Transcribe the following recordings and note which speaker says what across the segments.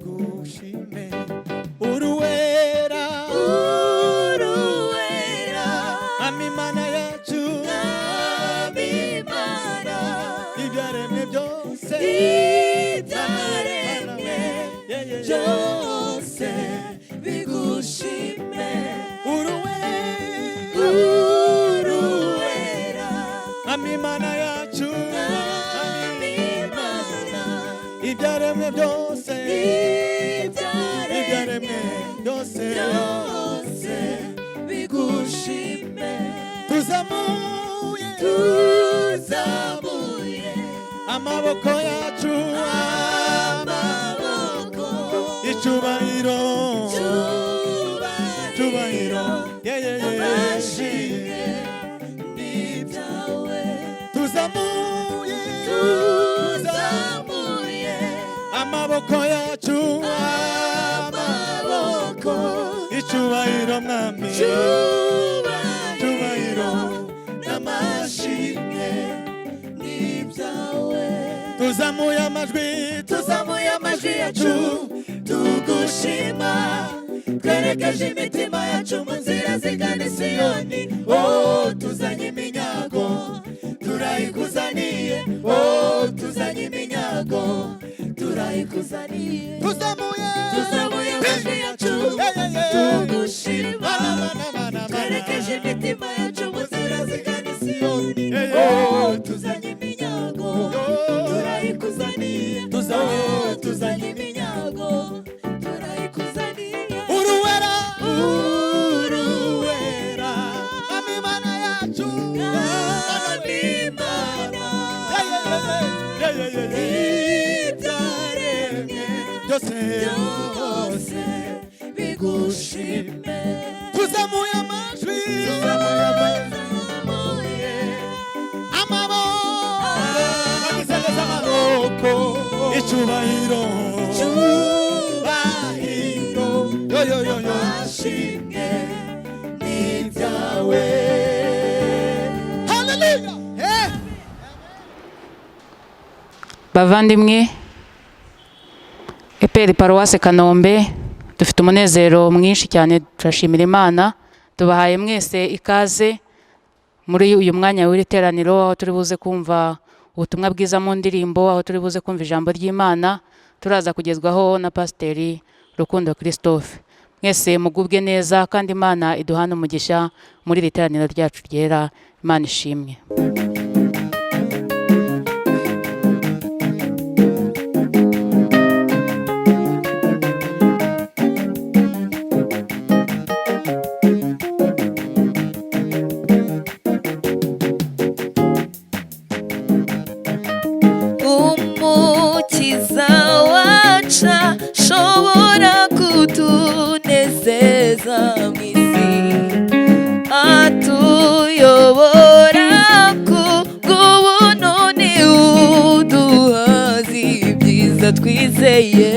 Speaker 1: bigushime uruwera amimana yacu ibyaremwe byose
Speaker 2: bigushime
Speaker 1: uruwera amimana yacu ibyaremwe byose
Speaker 2: bigushime
Speaker 1: tuzamuye amaboko yacu icyubahiro
Speaker 2: amashimwe n'ibyawe
Speaker 1: tuzamuye amaboko yacu icyubahiro mwami icyubahiro
Speaker 2: n'amashimwe n'ibyawe
Speaker 1: tuzamuye amajwi yacu
Speaker 2: tugushima twerekeje imitima yacu mu nzira zigana i Siyoni tuzanye iminyago turayikuzaniye tuzanye iminyago turayikuzaniye tuzamuye amajwi yacu tugushima twerekeje imitima yacu mu nzira zigana i Siyoni tuzanye iminyago turayikuzaniye tuzanye iminyago turayikuzaniye
Speaker 1: uruwera
Speaker 2: amimana yacu ibyaremwe
Speaker 1: byose
Speaker 2: bigushime
Speaker 1: tuzamuye amajwi amaboko icyubahiro
Speaker 2: ashimwe n'ibyawe
Speaker 1: haleluya
Speaker 3: bavandimwe Epr Paruwase Kanombe dufite umunezero mwinshi cyane turashimira Imana tubahaye mwese ikaze muri uyu mwanya w'iteraniro aho turi buze kumva ubutumwa bwiza mu ndirimbo aho turi buze kumva ijambo ry'Imana turaza kugezwaho na Pasiteri Rukundo Christophe mwese mugubwe neza kandi Imana iduhana umugisha muri iri teraniro ryacu ryera Imana ishimwe
Speaker 2: umukiza wacu ashobora kutunezeza mu isi atuyobora ku bw'ubuntu uduhaza ibyiza twizeye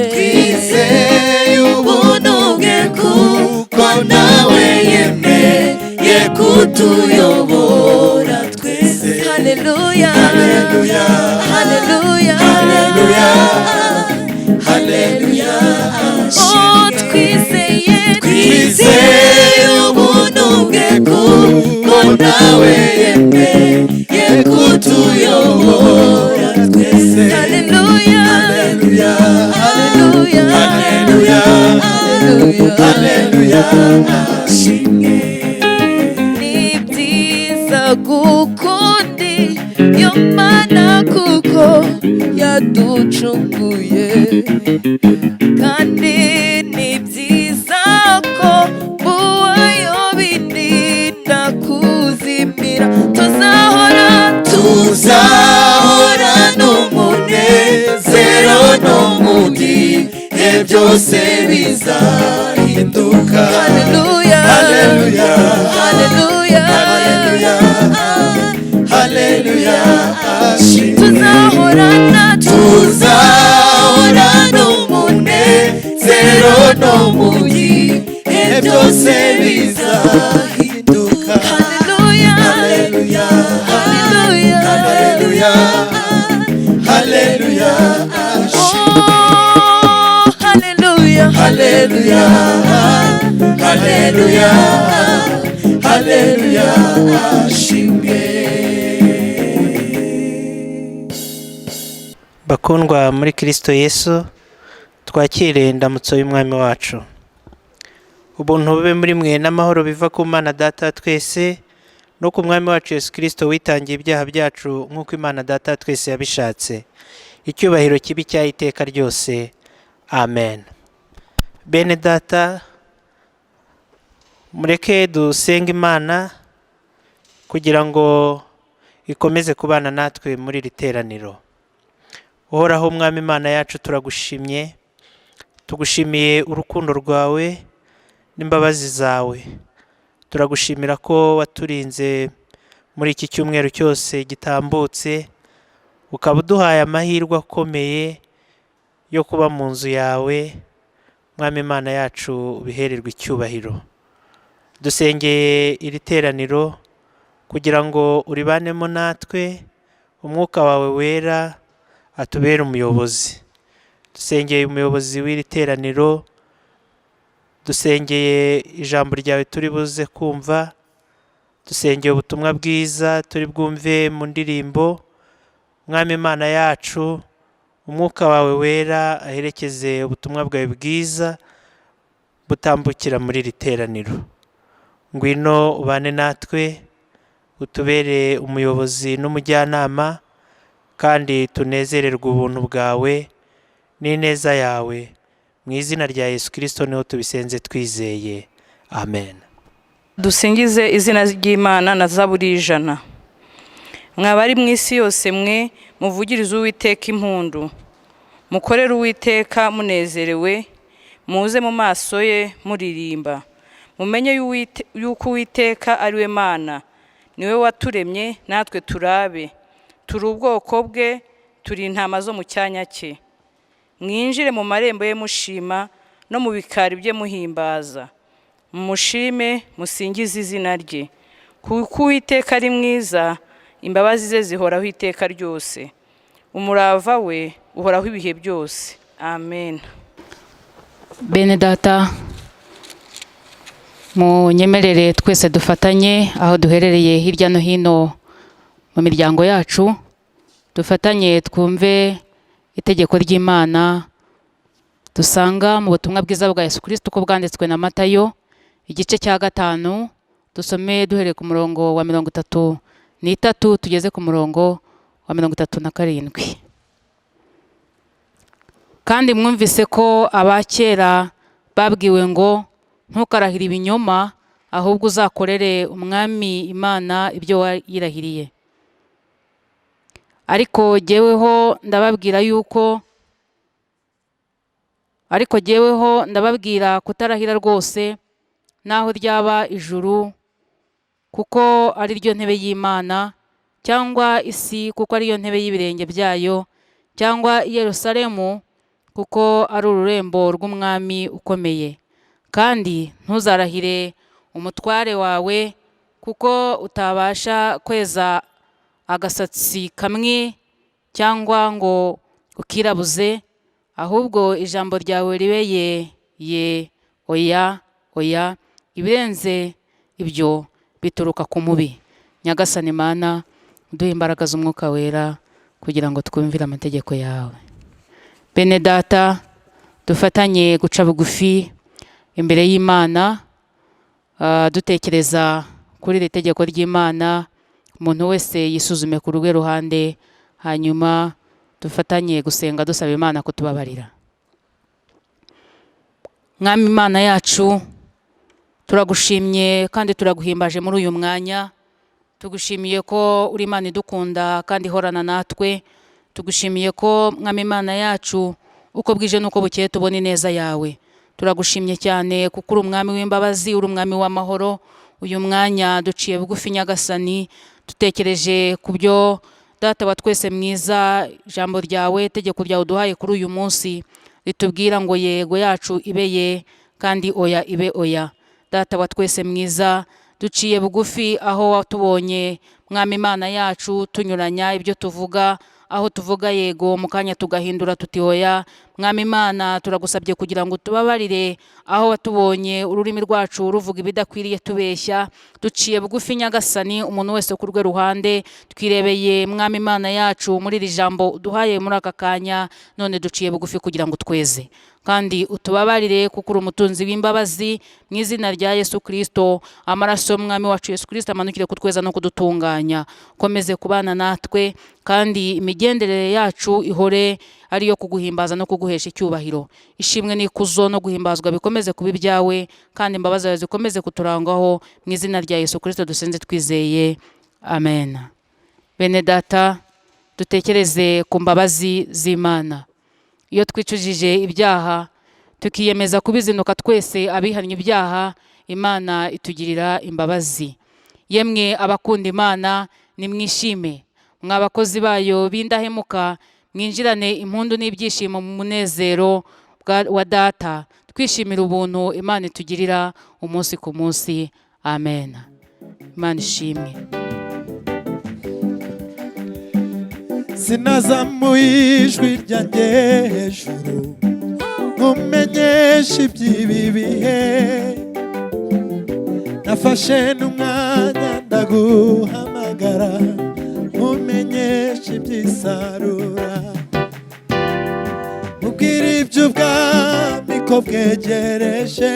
Speaker 2: ubuntu bwe kuko nawe yemeye kutuyobora twese haleluya haleluya haleluya haleluya twizeye ubuntu bwe kuko nawe yemeye kutuyobora twese haleluya haleluya haleluya haleluya ashimwe ni byiza gukundi yo Mana kuko yaducunguye kandi ni byiza ko buwayo bininda kuzimira tuzahora n'umunezero no mu gihe byose bizahinduka haleluya haleluya haleluya haleluya tuzahora n'umunezero no mu gihe byose bizahinduka haleluya haleluya haleluya haleluya haleluya haleluya, haleluya, haleluya, ashimwe.
Speaker 4: Bakundwa muri Kristo Yesu, twakire indamutso y'umwami wacu. Ubuntu bube muri mwe n'amahoro biva ku Mana Data twese no ku mwami wacu Yesu Kristo witangiye ibyaha byacu nk'uko Imana Data twese yabishatse. Icyubahiro kibi cya iteka ryose. Amen. Bene Data, mureke dusenga Imana kugira ngo ikomeze kubana natwe muri iri teraniro. Uhoraho mwami Imana yacu, turagushimye, tugushimiye urukundo rwawe n'imbabazi zawe. Turagushimira ko waturinze muri iki cyumweru cyose gitambutse, ukaba uduhaye amahirwe akomeye yo kuba mu nzu yawe. Mwami Imana yacu, ubihererwe icyubahiro. Dusengeye iri teraniro kugira ngo uribanemo natwe, umwuka wawe wera atubere umuyobozi. Dusengeye umuyobozi w'iri teraniro, dusengeye ijambo ryawe turi buze kumva, dusengeye ubutumwa bwiza turi bwumve mu ndirimbo. Mwami Imana yacu, umwuka wawe wera aherekeze ubutumwa bwawe bwiza butambukira muri iri teraniro. Ngwino ubane natwe, utubere umuyobozi n'umujyanama, kandi tunezererwe ubuntu bwawe n'ineza yawe. Mu izina rya Yesu Kristo niho tubisenze twizeye. Amen.
Speaker 5: Dusingize izina ry'Imana na Zaburi 100. Mwabari mu isi yose mwe muvugirize Uwiteka impundu, mukorere Uwiteka munezerewe, muze mu maso ye muririmba. Mumenye yuko Uwiteka ari we Mana, niwe waturemye natwe turabe, turi ubwoko bwe, turi intama zo mu cyanya cye. Mwinjire mu marembo ye mushima, no mu bikari bye muhimbaza. Mumushime, musingize izina rye, kuko Uwiteka ari mwiza, imbabazi ze zihoraho iteka ryose, umurava we uhoraho ibihe byose. Amen.
Speaker 3: Bene Data, munyemerere twese dufatanye aho duherereye hirya no hino mu miryango yacu, dufatanye twumve itegeko ry'Imana dusanga mu butumwa bwiza bwa Yesu Kristo uko bwanditswe na Matayo igice cya 5. Dusome duhereye ku murongo wa 33 tugeze ku murongo wa 37. Kandi mwumvise ko abakera babwiwe ngo ntukarahire ibinyoma, ahubwo uzakorere umwami Imana ibyo wayirahiriye. Ariko jyeweho ndababwira kutarahira rwose, naho ryaba ijuru kuko ari ryo ntebe y'Imana, cyangwa isi kuko ari yo ntebe y'ibirenge byayo, cyangwa Yerusalemu kuko ari ururembo rw'umwami ukomeye. Kandi ntuzarahire umutware wawe, kuko utabasha kweza agasatsi kamwe cyangwa ngo ukirabuze, ahubwo ijambo ryawe ribe ye, oya, oya. Ibirenze ibyo bituruka ku mubi. Nyagasani Mana, uduhe imbaraga z'umwuka wera kugira ngo twumvire amategeko yawe. Bene Data, dufatanye guca bugufi imbere y'Imana, dutekereza kuri iri tegeko ry'Imana. Umuntu wese yisuzume ku rwe ruhande, hanyuma dufatanye gusenga dusaba Imana kutubabarira. Mwami Imana yacu, turagushimye kandi turaguhimbaje muri uyu mwanya. Tugushimiye ko uri Imana idukunda kandi ihorana natwe. Tugushimiye ko Mwami Imana yacu uko bwije nuko bukeye tubona ineza yawe. Turagushimye cyane kuko uri umwami w'imbabazi, uri umwami w'amahoro. Uyu mwanya duciye bugufi Nyagasani, dutekereje ku byo Data wa twese mwiza, ijambo ryawe, itegeko ryawe uduhaye kuri uyu munsi ritubwira ngo yego yacu ibe ye kandi oya ibe oya. Data wa twese mwiza, duciye bugufi aho watubonye Mwami Imana yacu tunyuranya ibyo tuvuga, aho tuvuga yego mu kanya tugahindura tuti oya. mwami Imana turagusabye kugira ngo tubabarire aho watubonye ururimi rwacu ruvuga ibidakwiriye tubeshya, duciye bugufi nyagasani umuntu wese ku rwe ruhande, twirebeye mwami Imana yacu muri iri jambo uduhaye muri aka kanya, none duciye bugufi kugira ngo tweze kandi utubabarire kuko uri umutunzi w'imbabazi. Mu izina rya Yesu Kristo, amaraso y'umwami wacu Yesu Kristo amanukire kutweza no kudutunganya. Komeze kubana natwe kandi imigenderere yacu ihore ariyo kuguhimbaza no kuguhesha icyubahiro. Ishimwe n'ikuzo no guhimbazwa bikomeze kuba ibyawe, kandi imbabazi zawe zikomeze kuturangwaho. Mu izina rya Yesu Kristo dusenze twizeye, amen. Bene data, dutekereze ku mbabazi z'Imana. Iyo twicujije ibyaha tukiyemeza kubizinuka twese abihannye ibyaha, Imana itugirira imbabazi. Yemwe abakunda Imana nimwishime, mwa bakozi bayo b'indahemuka, mwinjirane impundu n'ibyishimo mu munezero wa data, twishimira ubuntu Imana itugirira umunsi ku munsi, amen. Imana ishimwe.
Speaker 1: Sinazamuye ijwi ryanjye hejuru nkumenyesha iby'ibi bihe, nafashe n'umwanya ndaguhamagara nkumenyesha iby'isarura, mubwira iby'ubwami ko bwegereje,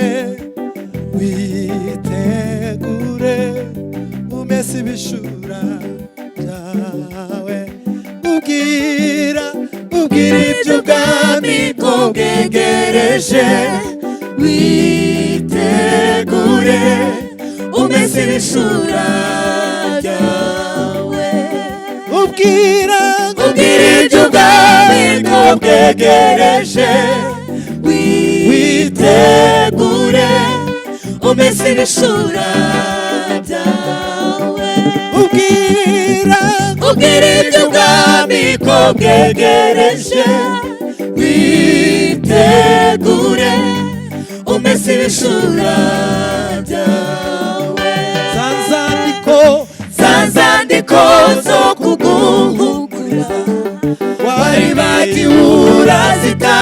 Speaker 1: witegure umese ibishura byawe. Ubwira iby'ubwami ko bwegereje, witegure umese ibishura byawe. Ubwira iby'ubwami ko bwegereje, witegure umese ibishura byawe. Ubwira iby'ubwami ko bwegereje, witegure umese ibishura byawe. za nzandiko zo kuguhugura wari bagiye urazita,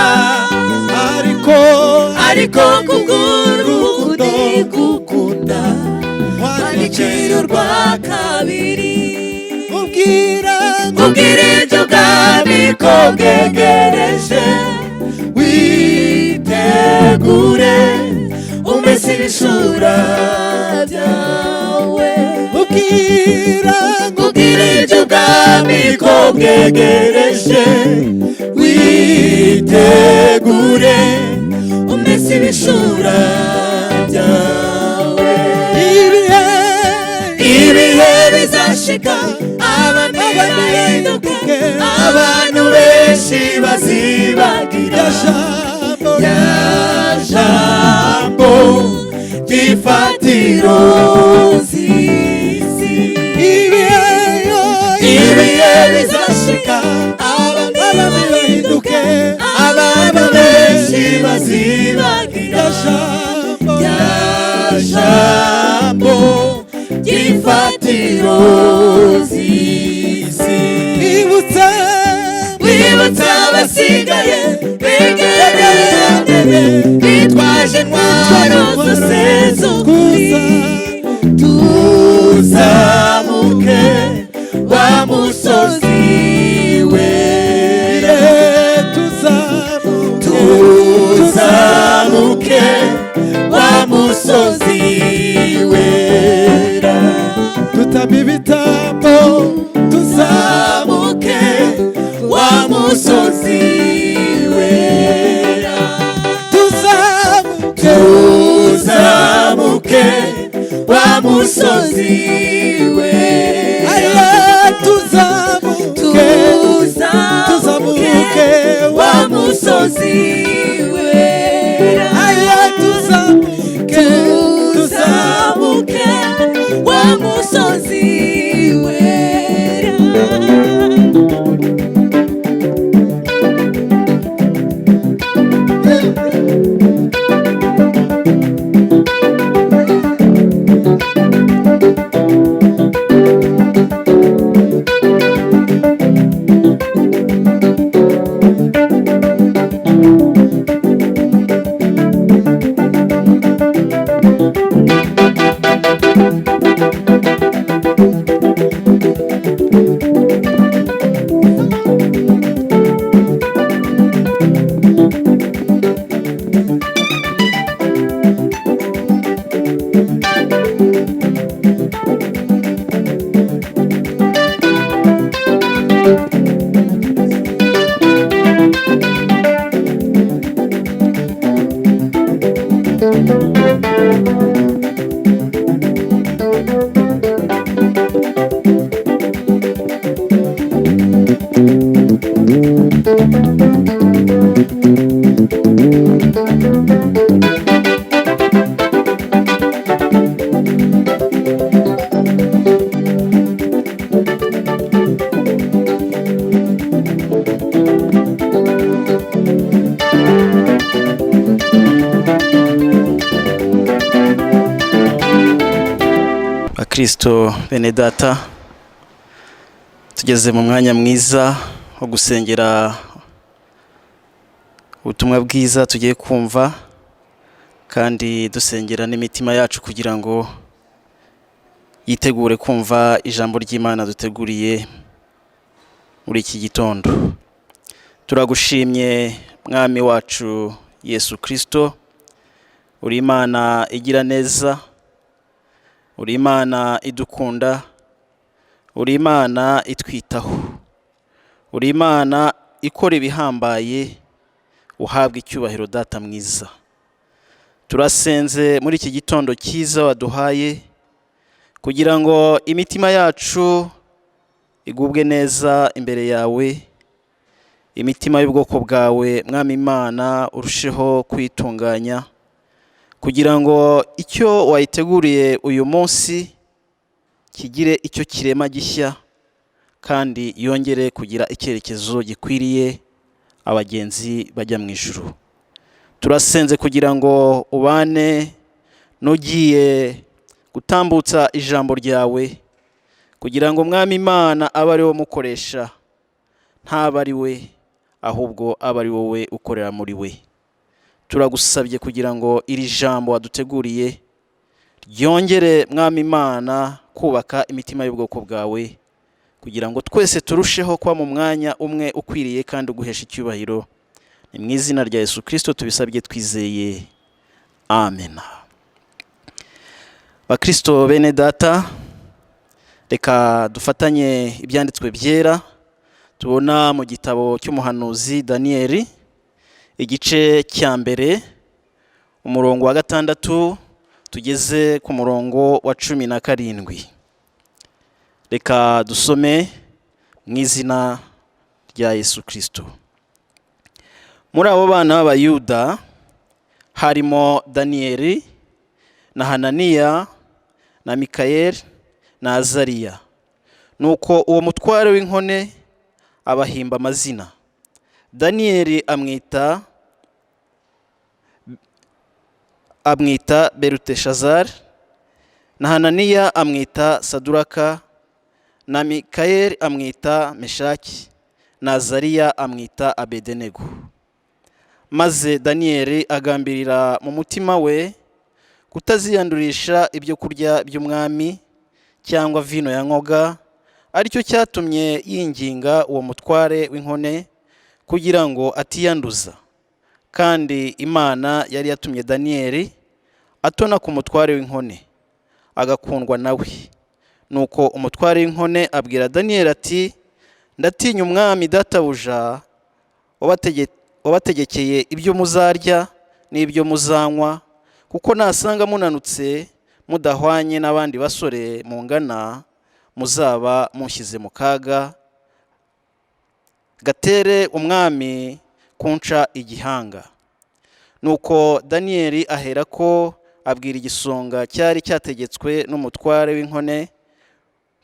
Speaker 1: ariko kubw'urukundo ngukunda wandikira urwa kabiri. Ubwira iby'ubwami ko bwegereje, witegure umese ibishura byawe. Ubwira iby'ubwami ko bwegereje, witegure umese ibishura byawe. Ibihe bizashika abantu bahinduke, abantu benshi bazibagira rya jambo ry'ifatiro z'isi. Ibihe bizashika abantu bahinduke, abantu benshi bazibagira rya jambo ry'ifatiro z'isi. Wibutsa abasigaye begereye ntebe, bitwaje intwaro zose z'ukuri, tuzamuke wa musozi wera. Tuzamuke wa musozi wera, tutame ibitambo, tuzamuke wa musozi wera.
Speaker 6: Kristo bene data, tugeze mu mwanya mwiza wo gusengera ubutumwa bwiza tugiye kumva, kandi dusengera n'imitima yacu kugira ngo yitegure kumva ijambo ry'Imana duteguriye muri iki gitondo. Turagushimye mwami wacu Yesu Kristo, uri Imana igira neza, uri Imana idukunda, uri Imana itwitaho, uri Imana ikora ibihambaye. Uhabwe icyubahiro data mwiza. Turasenze muri iki gitondo cyiza waduhaye kugira ngo imitima yacu igubwe neza imbere yawe, imitima y'ubwoko bwawe mwami Imana urusheho kwitunganya kugira ngo icyo wayiteguriye uyu munsi kigire icyo kirema gishya, kandi yongere kugira icyerekezo gikwiriye abagenzi bajya mu ijuru. Turasenze kugira ngo ubane n'ugiye gutambutsa ijambo ryawe, kugira ngo mwami Imana abe ari wo mukoresha, ntaba ari we, ahubwo abe ari wowe ukorera muri we. Turagusabye kugira ngo iri jambo waduteguriye ryongere mwami Imana kubaka imitima y'ubwoko bwawe, kugira ngo twese turusheho kuba mu mwanya umwe ukwiriye kandi uguhesha icyubahiro. Ni mu izina rya Yesu Kristo tubisabye twizeye, amen. Bakristo bene data, reka dufatanye ibyanditswe byera tubona mu gitabo cy'umuhanuzi Daniyeli, igice cya mbere, umurongo wa 6 tugeze ku murongo wa 17. Reka dusome mu izina rya Yesu Kristo. Muri abo bana b'Abayuda harimo Daniyeli na Hananiya na Mikayeli na Azariya. Nuko uwo mutware w'inkone abahimba amazina. Daniyeli amwita Beluteshazari, na Hananiya amwita Saduraka, na Mikayeli amwita Meshaki, na Azariya amwita Abedenego. Maze Daniyeli agambirira mu mutima we kutaziyandurisha ibyo kurya by'umwami cyangwa vino ya nkoga, aricyo cyatumye yinginga uwo mutware w'inkone kugira ngo atiyanduza. Kandi Imana yari yatumye Daniyeli atona ku mutware w'inkone, agakundwa nawe. Nuko umutware w'inkone abwira Daniyeli ati, ndatinya umwami databuja wabategekeye ibyo muzarya n'ibyo muzanywa, kuko nasanga munanutse mudahwanye n'abandi basore mungana, muzaba mushyize mu kaga gatere umwami kunca igihanga. Nuko Daniyeli ahera ko abwira igisonga cyari cyategetswe n'umutware w'inkone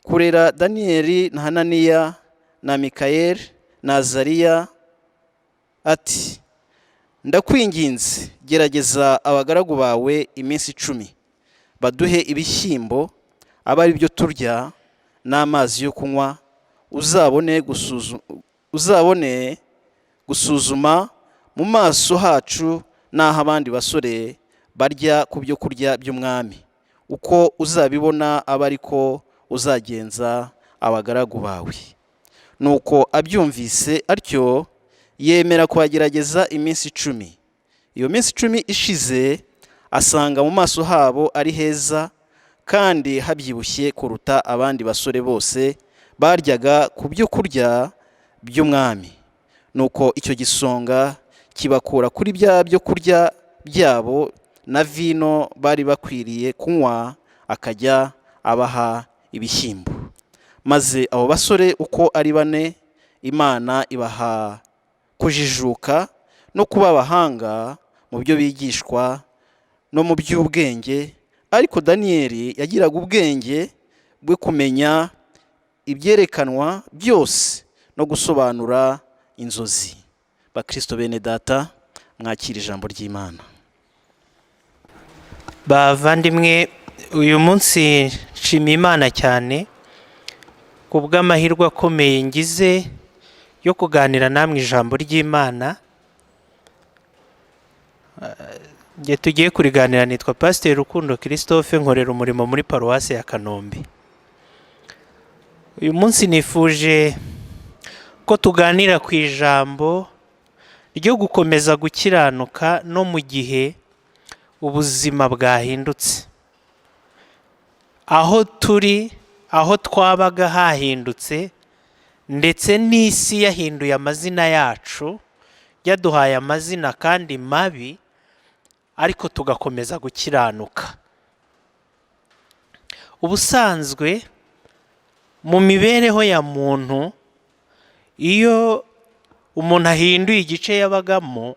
Speaker 6: kurera Daniyeli na Hananiya na Mikayeli na Azariya ati, ndakwinginze gerageza abagaragu bawe iminsi 10, baduhe ibishyimbo aba ari byo turya n'amazi yo kunywa, uzabone gusuzuma mu maso hacu n'aho abandi basore barya ku byo kurya by'umwami. Uko uzabibona aba ariko uzagenza abagaragu bawe. Nuko abyumvise atyo yemera kubagerageza iminsi 10. Iyo minsi 10 ishize, asanga mu maso habo ari heza kandi habyibushye kuruta abandi basore bose baryaga ku byo kurya by'umwami. Nuko icyo gisonga kibakura kuri bya byo kurya byabo na vino bari bakwiriye kunywa, akajya abaha ibishyimbo. Maze abo basore uko ari 4, Imana ibaha kujijuka, no kuba abahanga mu byo bigishwa no mu by'ubwenge, ariko Daniyeli yagiraga ubwenge bwo kumenya ibyerekanwa byose no gusobanura inzozi. Bakristo bene data, mwakira ijambo ry'Imana.
Speaker 4: Bavandimwe, uyu munsi nshimiye Imana cyane ku bw'amahirwe akomeye ngize yo kuganira namwe ijambo ry'Imana. Nge tugiye kuriganira, nitwa Pasiteri Rukundo Christophe, nkorera umurimo muri paruwasi ya Kanombe. Uyu munsi nifuje ko tuganira ku ijambo ryo gukomeza gukiranuka no mu gihe ubuzima bwahindutse. Aho turi, aho twabaga hahindutse, ndetse n'isi yahinduye amazina yacu, yaduhaye amazina kandi mabi, ariko tugakomeza gukiranuka. Ubusanzwe mu mibereho ya muntu, iyo umuntu ahinduye igice yabagamo,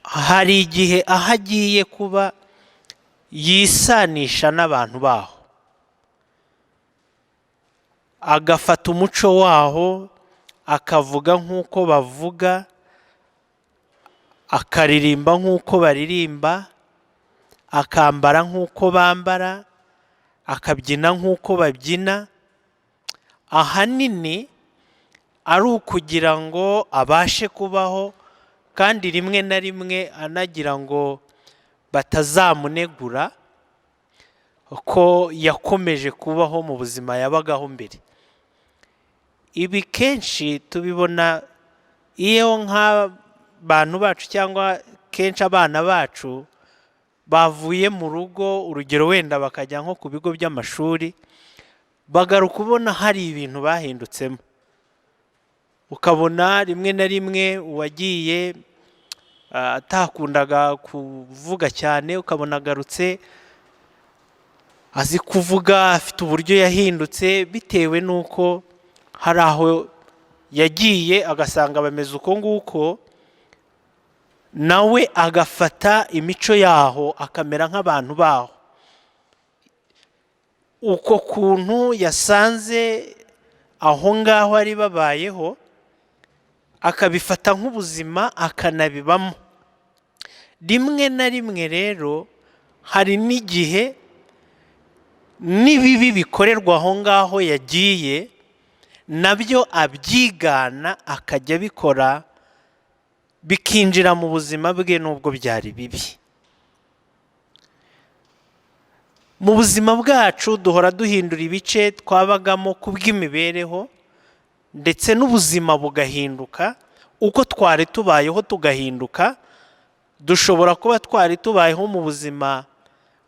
Speaker 4: hari igihe aho agiye kuba yisanisha n'abantu baho, agafata umuco waho, akavuga nk'uko bavuga, akaririmba nk'uko baririmba, akambara nk'uko bambara, akabyina nk'uko babyina. Ahanini ari ukugira ngo abashe kubaho, kandi rimwe na rimwe anagira ngo batazamunegura ko yakomeje kubaho mu buzima yabagaho mbere. Ibi kenshi tubibona iyo nk'abantu bacu cyangwa kenshi abana bacu bavuye mu rugo, urugero wenda bakajya nko ku bigo by'amashuri, bagaruka ubona hari ibintu bahindutsemo. Ukabona rimwe na rimwe uwagiye atakundaga kuvuga cyane, ukabona agarutse azi kuvuga, afite uburyo yahindutse, bitewe n'uko hari aho yagiye agasanga bameze uko nguko, nawe agafata imico yaho akamera nk'abantu baho. Uko kuntu yasanze aho ngaho ari babayeho, akabifata nk'ubuzima akanabibamo. Rimwe na rimwe rero hari n'igihe n'ibibi bikorerwa aho ngaho yagiye, nabyo abyigana akajya bikora, bikinjira mu buzima bwe nubwo byari bibi. Mu buzima bwacu duhora duhindura ibice twabagamo ku bw'imibereho, ndetse n'ubuzima bugahinduka. Uko twari tubayeho tugahinduka. Dushobora kuba twari tubayeho mu buzima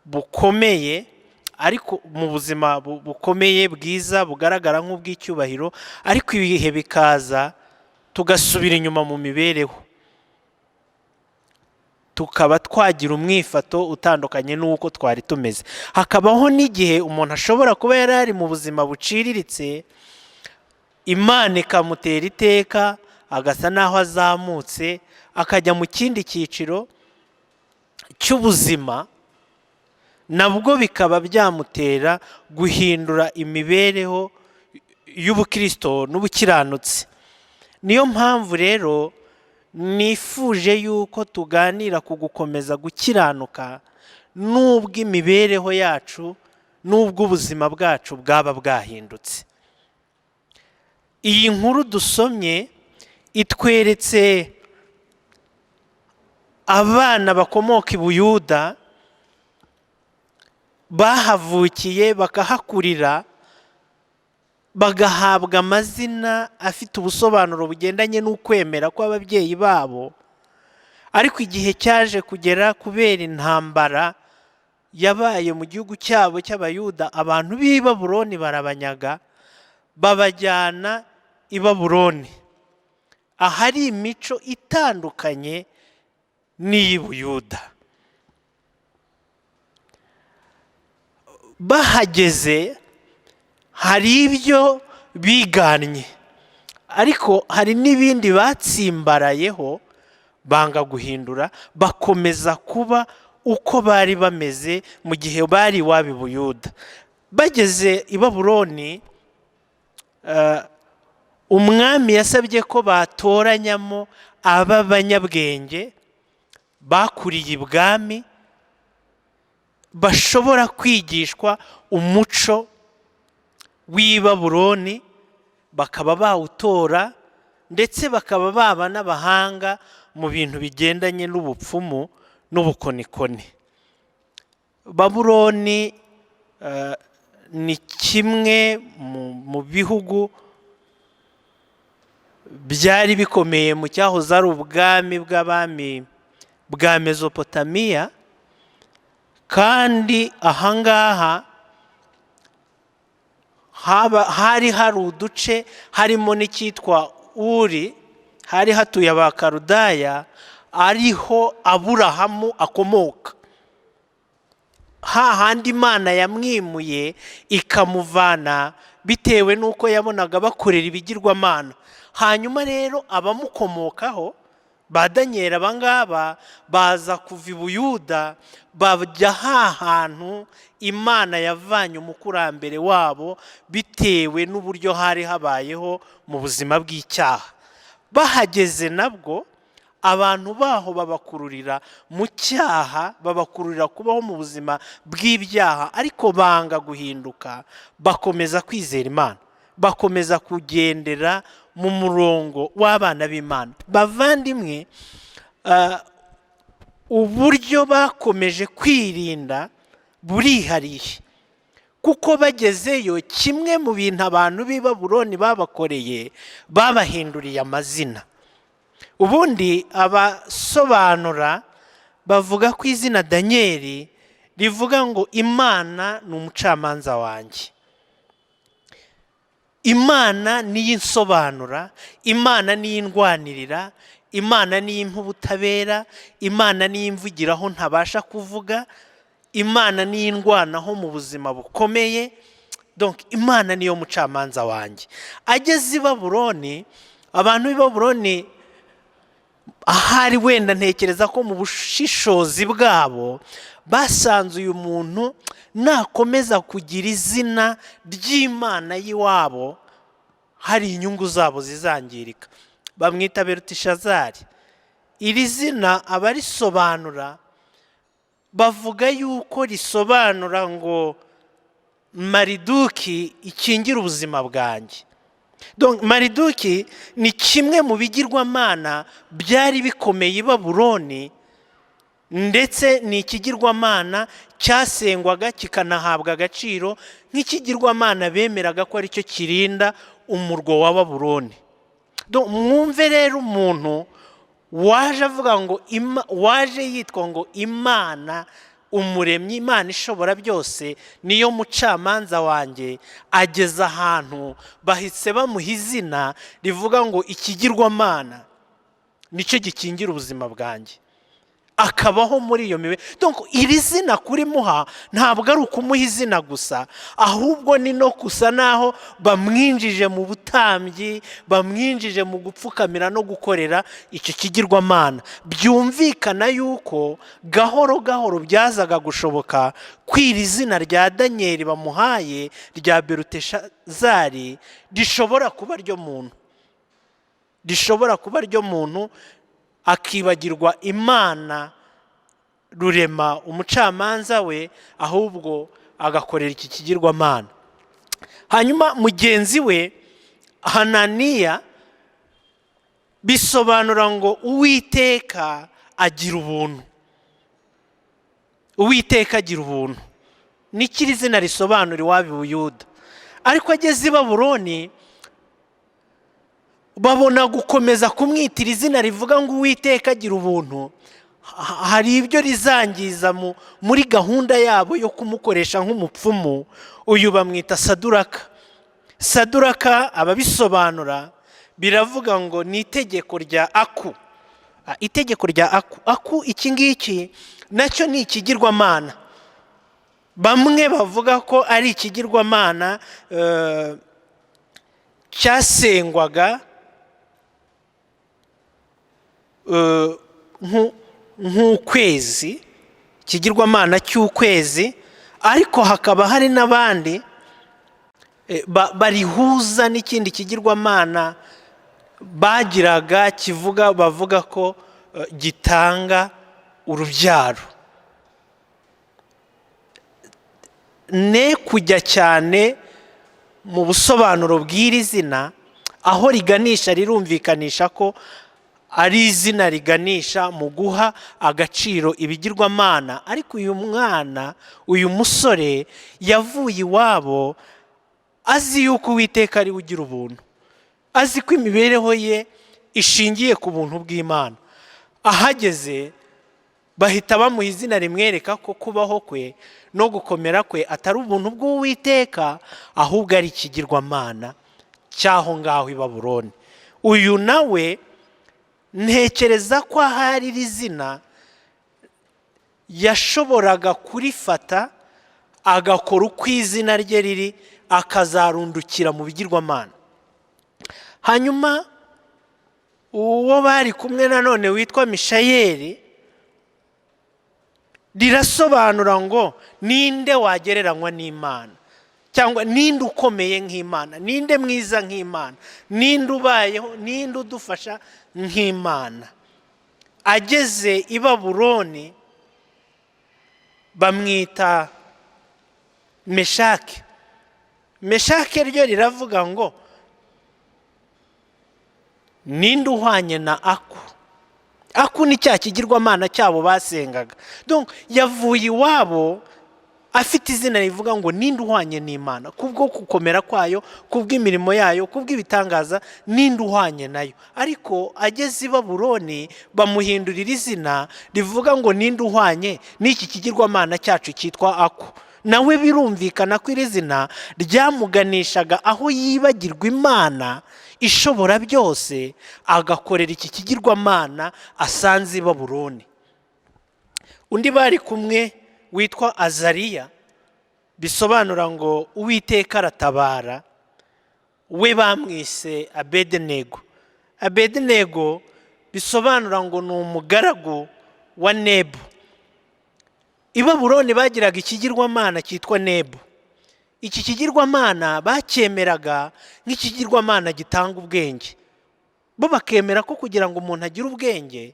Speaker 4: bukomeye, ariko mu buzima bukomeye bwiza bugaragara nk'ubw'icyubahiro, ariko ibihe bikaza tugasubira inyuma mu mibereho, tukaba twagira umwifato utandukanye n'uko twari tumeze. Hakabaho n'igihe umuntu ashobora kuba yari ari mu buzima buciriritse, Imana ikamutera iteka, agasa naho azamutse, akajya mu kindi cyiciro cy'ubuzima, nabwo bikaba byamutera guhindura imibereho y'ubukristo n'ubukiranutsi. Niyo mpamvu rero nifuje yuko tuganira ku gukomeza gukiranuka, n'ubwo imibereho yacu n'ubwo ubuzima bwacu bwaba bwahindutse. Iyi nkuru dusomye itweretse abana bakomoka i Buyuda bahavukiye bakahakurira, bagahabwa amazina afite ubusobanuro bugendanye n'ukwemera kw'ababyeyi babo. Ariko igihe cyaje kugera, kubera intambara yabaye mu gihugu cyabo cy'Abayuda, abantu b'i Babuloni barabanyaga, babajyana i Babuloni, ahari imico itandukanye n'iyi Buyuda. Bahageze hari ibyo biganye, ariko hari n'ibindi batsimbarayeho banga guhindura, bakomeza kuba uko bari bameze mu gihe bari iwabo i Buyuda. Bageze i Babuloni, umwami yasabye ko batoranyamo ab'abanyabwenge bakuriye ibwami bashobora kwigishwa umuco w'i Babuloni, bakaba bawutora ndetse bakaba baba n'abahanga mu bintu bigendanye n'ubupfumu n'ubukonikoni. Babuloni ni kimwe mu bihugu byari bikomeye mu cyahoze ari ubwami bw'abami bwa Mesopotamiya, kandi ahangaha hari uduce harimo n'icyitwa Uri, hari hatuye abakarudaya, ariho Aburahamu akomoka. Hahandi Imana yamwimuye ikamuvana bitewe n'uko yabonaga bakorera ibigirwamana. Hanyuma rero abamukomokaho ba Danieli abangaba baza kuva i Buyuda bajya hahantu Imana yavanye umukurambere wabo bitewe n'uburyo hari habayeho mu buzima bw'icyaha. Bahageze nabwo abantu baho babakururira mu cyaha, babakururira kubaho mu buzima bw'ibyaha, ariko banga guhinduka, bakomeza kwizera Imana, bakomeza kugendera mu murongo w'abana b'Imana. Bavandimwe, uburyo bakomeje kwirinda burihariye, kuko bagezeyo kimwe mu bintu abantu b'i Babuloni babakoreye, babahinduriye amazina. Ubundi abasobanura bavuga ko izina Danieli rivuga ngo Imana ni umucamanza wanjye. Imana niyo insobanura, Imana niyo indwanirira, Imana niyo impa ubutabera, Imana niyo imvugiraho ntabasha kuvuga, Imana niyo indwanaho mu buzima bukomeye. Donc Imana niyo mucamanza wanjye. Ageze i Babuloni, abantu b'i Babuloni ahari wenda ntekereza ko mu bushishozi bwabo basanze uyu muntu nakomeza kugira izina ry'Imana y'iwabo hari inyungu zabo zizangirika. Bamwita Belutishazari. Iri zina abarisobanura bavuga yuko risobanura ngo Mariduki ikingira ubuzima bwanjye. Donc Mariduki ni kimwe mu bigirwamana byari bikomeye i Babuloni, ndetse ni ikigirwamana cyasengwaga kikanahabwa agaciro nk'ikigirwamana bemeraga ko ari cyo kirinda umurwa wa Babuloni. Donc mwumve rero umuntu waje avuga ngo waje yitwa ngo Imana umuremyi, Imana ishobora byose, niyo mucamanza wanjye, ageze ahantu bahise bamuha izina rivuga ngo ikigirwamana nicyo gikingira ubuzima bwanjye, akabaho muri iyo mibe. Donc iri zina kuri muha ntabwo ari ukumuha izina gusa, ahubwo ni no gusa naho bamwinjije mu butambyi, bamwinjije mu gupfukamira no gukorera icyo kigirwamana. Byumvikana yuko gahoro gahoro byazaga gushoboka kwira izina rya Danieli bamuhaye rya Beluteshazari rishobora kuba ryo muntu, rishobora kuba ryo muntu, akibagirwa Imana rurema umucamanza we, ahubwo agakorera iki kigirwamana. Hanyuma mugenzi we Hananiya bisobanura ngo Uwiteka agira ubuntu. Uwiteka agira ubuntu nikiri zina risobanura iwabo i Buyuda. Ariko ageze i Babuloni babona gukomeza kumwitira izina rivuga ngo Uwiteka agira ubuntu, hari ibyo rizangiza muri gahunda yabo yo kumukoresha nk'umupfumu. Uyu bamwita Saduraka. Saduraka ababisobanura biravuga ngo ni itegeko rya Aku. Itegeko rya Aku. Aku iki ngiki nacyo ni ikigirwamana. Bamwe bavuga ko ari ikigirwamana cyasengwaga nk'ukwezi, ikigirwamana cy'ukwezi, ariko hakaba hari n'abandi barihuza n'ikindi kigirwamana bagiraga bavuga ko gitanga urubyaro. Ne kujya cyane mu busobanuro bw'iri zina, aho riganisha rirumvikanisha ko ari izina riganisha mu guha agaciro ibigirwamana, ariko uyu musore yavuye iwabo azi yuko Uwiteka ari we ugira ubuntu, azi ko imibereho ye ishingiye ku buntu bw'Imana. Ahageze bahita bamuha izina rimwereka ko kubaho kwe no gukomera kwe atari ubuntu bw'Uwiteka, ahubwo ari ikigirwamana cyaho ngaho i Babuloni. Uyu nawe ntekereza ko ahari iri zina yashoboraga kurifata agakora uko izina rye riri, akazarundukira mu bigirwamana. Hanyuma uwo bari kumwe nanone witwa Mishayeli, rirasobanura ngo ninde wagereranywa n'Imana, cyangwa ninde ukomeye nk'Imana, ninde mwiza nk'Imana, ninde ubayeho, ninde udufasha nk'Imana. Ageze i Babuloni bamwita Meshaki. Meshaki ryo riravuga ngo ninde uhwanye na Aku. Aku ni cya kigirwamana cyabo basengaga. Donc yavuye iwabo afite izina rivuga ngo ninde uhwanye n'Imana, kubwo gukomera kwayo, kubw'imirimo yayo, kubw'ibitangaza, ninde uhwanye nayo. Ariko ageze i Babuloni bamuhindurira izina rivuga ngo ninde uhwanye n'iki kigirwamana cyacu cyitwa Aku. Nawe birumvikana ko iri zina ryamuganishaga aho yibagirwa Imana ishobora byose, agakorera iki kigirwamana asanze i Babuloni. Undi bari kumwe witwa Azariya, bisobanura ngo Uwiteka aratabara, we bamwise Abedenego. Abedenego bisobanura ngo ni umugaragu wa Nebo. I Babuloni bagiraga ikigirwamana cyitwa Nebo. Iki kigirwamana bacyemeraga nk'ikigirwamana gitanga ubwenge. Bo bakemera ko kugira ngo umuntu agire ubwenge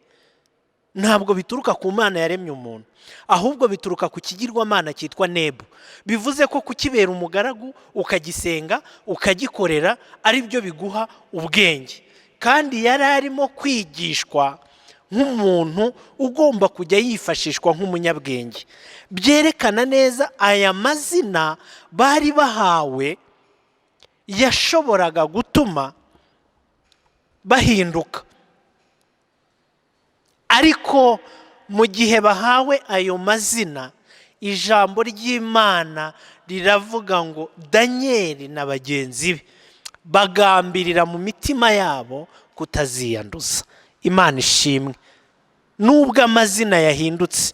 Speaker 4: ntabwo bituruka ku Mana yaremye umuntu, ahubwo bituruka ku kigirwamana cyitwa Nebo. Bivuze ko kukibera umugaragu, ukagisenga, ukagikorera, ari byo biguha ubwenge. Kandi yari arimo kwigishwa nk'umuntu ugomba kujya yifashishwa nk'umunyabwenge. Byerekana neza aya mazina bari bahawe yashoboraga gutuma bahinduka. Ariko mu gihe bahawe ayo mazina, ijambo ry'Imana riravuga ngo Danieli na bagenzi be bagambirira mu mitima yabo kutaziyanduza. Imana ishimwe. Nubwo amazina yahindutse,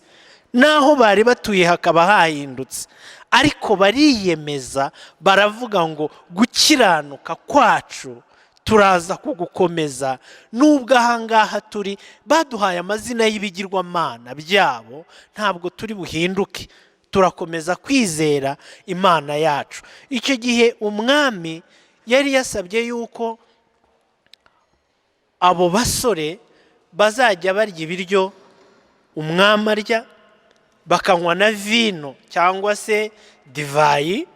Speaker 4: naho bari batuye hakaba hahindutse, ariko bariyemeza, baravuga ngo gukiranuka kwacu turaza kugukomeza. Nubwo ahangaha turi baduhaye amazina y'ibigirwamana byabo, ntabwo turi buhinduke, turakomeza kwizera Imana yacu. Icyo gihe umwami yari yasabye yuko abo basore bazajya barya ibiryo umwami arya, bakanywa na vino cyangwa se divayi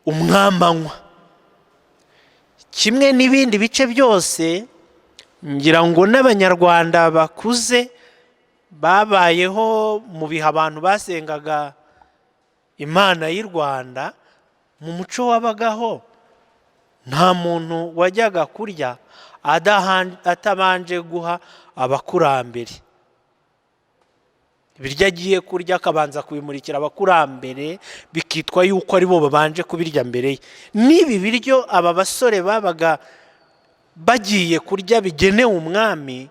Speaker 4: umwami anywa. Kimwe n'ibindi bice byose, ngira ngo n'Abanyarwanda bakuze babayeho mu bihe abantu basengaga Imana y'u Rwanda, mu muco wabagaho nta muntu wajyaga kurya atabanje guha abakurambere. Ibiryo agiye kurya akabanza kubimurikira abakurambere, bikitwa yuko ari bo babanje kubirya mbere ye. N'ibi biryo aba basore babaga bagiye kurya bigenewe umwami,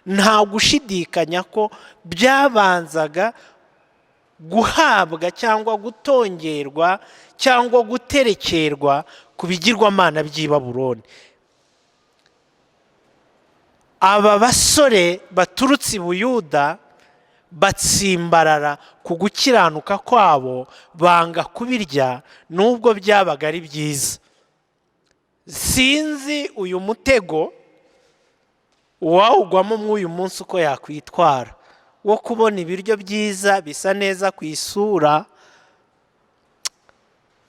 Speaker 4: nta gushidikanya ko byabanzaga guhabwa cyangwa gutongerwa cyangwa guterekerwa ku bigirwamana by'i Babuloni. aba basore baturutse i Buyuda batsimbarara ku gukiranuka kwabo, banga kubirya nubwo byabaga ari byiza. Sinzi uyu mutego uwawugwamo mw'uyu munsi uko yakwitwara, wo kubona ibiryo byiza bisa neza ku isura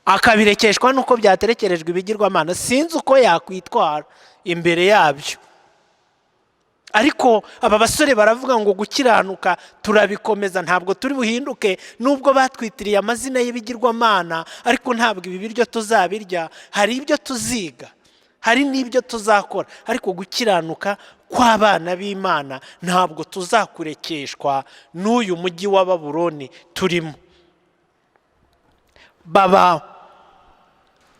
Speaker 4: akabirekeshwa nuko byaterekerejwe ibigirwamana. Sinzi uko yakwitwara imbere yabyo. Ariko aba basore baravuga ngo gukiranuka turabikomeza, ntabwo turi buhinduke nubwo batwitiriye amazina y'ibigirwamana, ariko ntabwo ibi biryo tuzabirya. Hari ibyo tuziga, hari n'ibyo tuzakora, ariko gukiranuka kw'abana b'Imana ntabwo tuzakurekeshwa n'uyu mujyi wa Babuloni turimo. Baba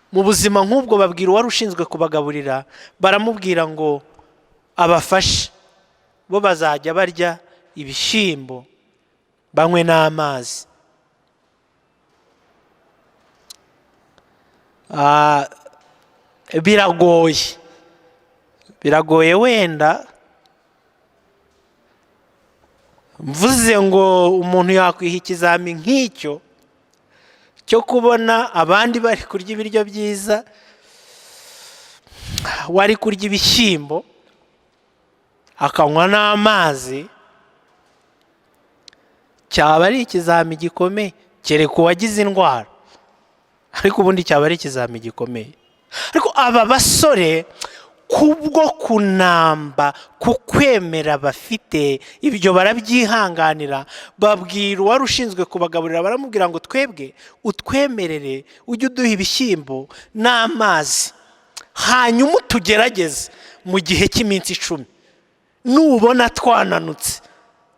Speaker 4: mu buzima nk'ubwo, babwira uwari ushinzwe kubagaburira, baramubwira ngo abafashe, bo bazajya barya ibishyimbo banywe n'amazi. Biragoye wenda mvuze ngo umuntu yakwiha ikizami nk'icyo cyo kubona abandi bari kurya ibiryo byiza, wari kurya ibishyimbo akanywa n'amazi, cyaba ari ikizami gikomeye, kereka uwagize indwara, ariko ubundi cyaba ari ikizami gikomeye. Ariko aba basore kubwo kunamba ku kwemera bafite, ibyo barabyihanganira. Babwira uwari ushinzwe kubagaburira, baramubwira ngo twebwe utwemerere ujye uduha ibishyimbo n'amazi, hanyuma tugerageze mu gihe cy'iminsi 10. Nubona twananutse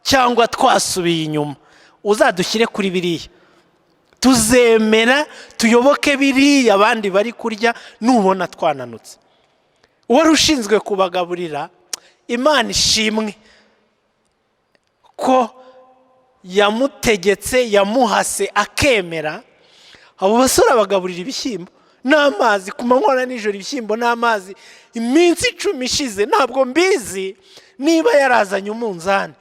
Speaker 4: cyangwa twasubiye inyuma, uzadushyire kuri biriya, tuzemera tuyoboke biriya abandi bari kurya. Nubona twananutse. Uwari ushinzwe kubagaburira, Imana ishimwe ko yamutegetse, yamuhase akemera. Abo basore bagaburira ibishyimbo n'amazi ku manywa na nijoro, ibishyimbo n'amazi iminsi 10 ishize. Ntabwo mbizi niba yarazanye umunzani,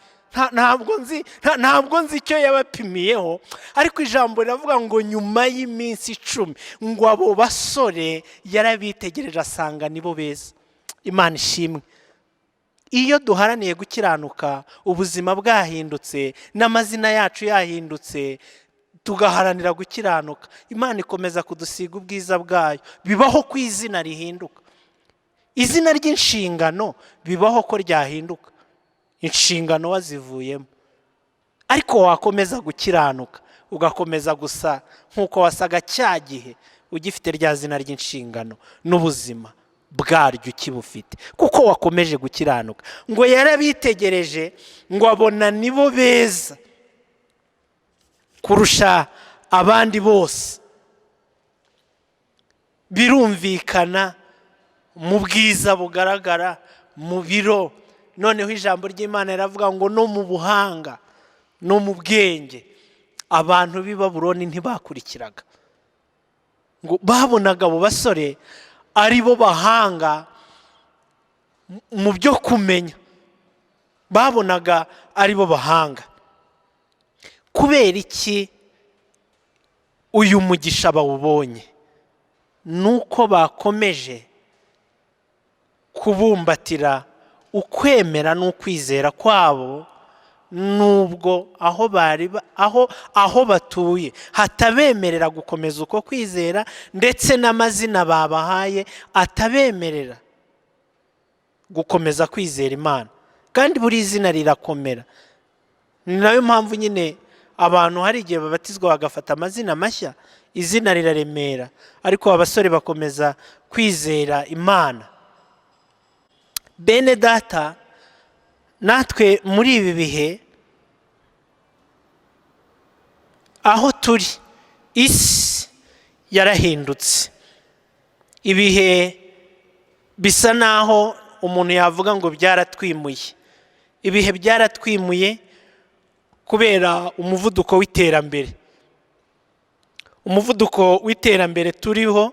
Speaker 4: ntabwo nzi icyo yabapimiyeho, ariko ijambo riravuga ngo nyuma y'iminsi 10 ngo abo basore yarabitegereje asanga nibo beza. Imana ishimwe. Iyo duharaniye gukiranuka, ubuzima bwahindutse n'amazina yacu yahindutse, tugaharanira gukiranuka, Imana ikomeza kudusiga ubwiza bwayo. Bibaho ko izina rihinduka, izina ry'inshingano bibaho ko ryahinduka, inshingano wazivuyemo. Ariko wakomeza gukiranuka, ugakomeza gusa nk'uko wasaga cya gihe ugifite rya zina ry'inshingano, n'ubuzima bwaryo ukibufite, kuko wakomeje gukiranuka. Ngo yarabitegereje ngo abona nibo beza kurusha abandi bose. Birumvikana mu bwiza bugaragara, mu biro. Noneho ijambo ry'Imana riravuga ngo no mu buhanga no mu bwenge abantu b'i Babuloni ntibakurikiraga. Ngo babonaga abo basore ari bo bahanga mu byo kumenya, babonaga ari bo bahanga. Kubera iki uyu mugisha bawubonye? Nuko bakomeje kubumbatira ukwemera n'ukwizera kwabo, nubwo aho batuye hatabemerera gukomeza uko kwizera, ndetse n'amazina babahaye atabemerera gukomeza kwizera Imana. Kandi buri izina rirakomera. Ni nayo mpamvu nyine abantu hari igihe babatizwa bagafata amazina mashya, izina riraremera, ariko abasore bakomeza kwizera Imana. Bene data, natwe muri ibi bihe aho turi, isi yarahindutse. Ibihe bisa naho umuntu yavuga ngo byaratwimuye. Ibihe byaratwimuye kubera umuvuduko w'iterambere. Umuvuduko w'iterambere turiho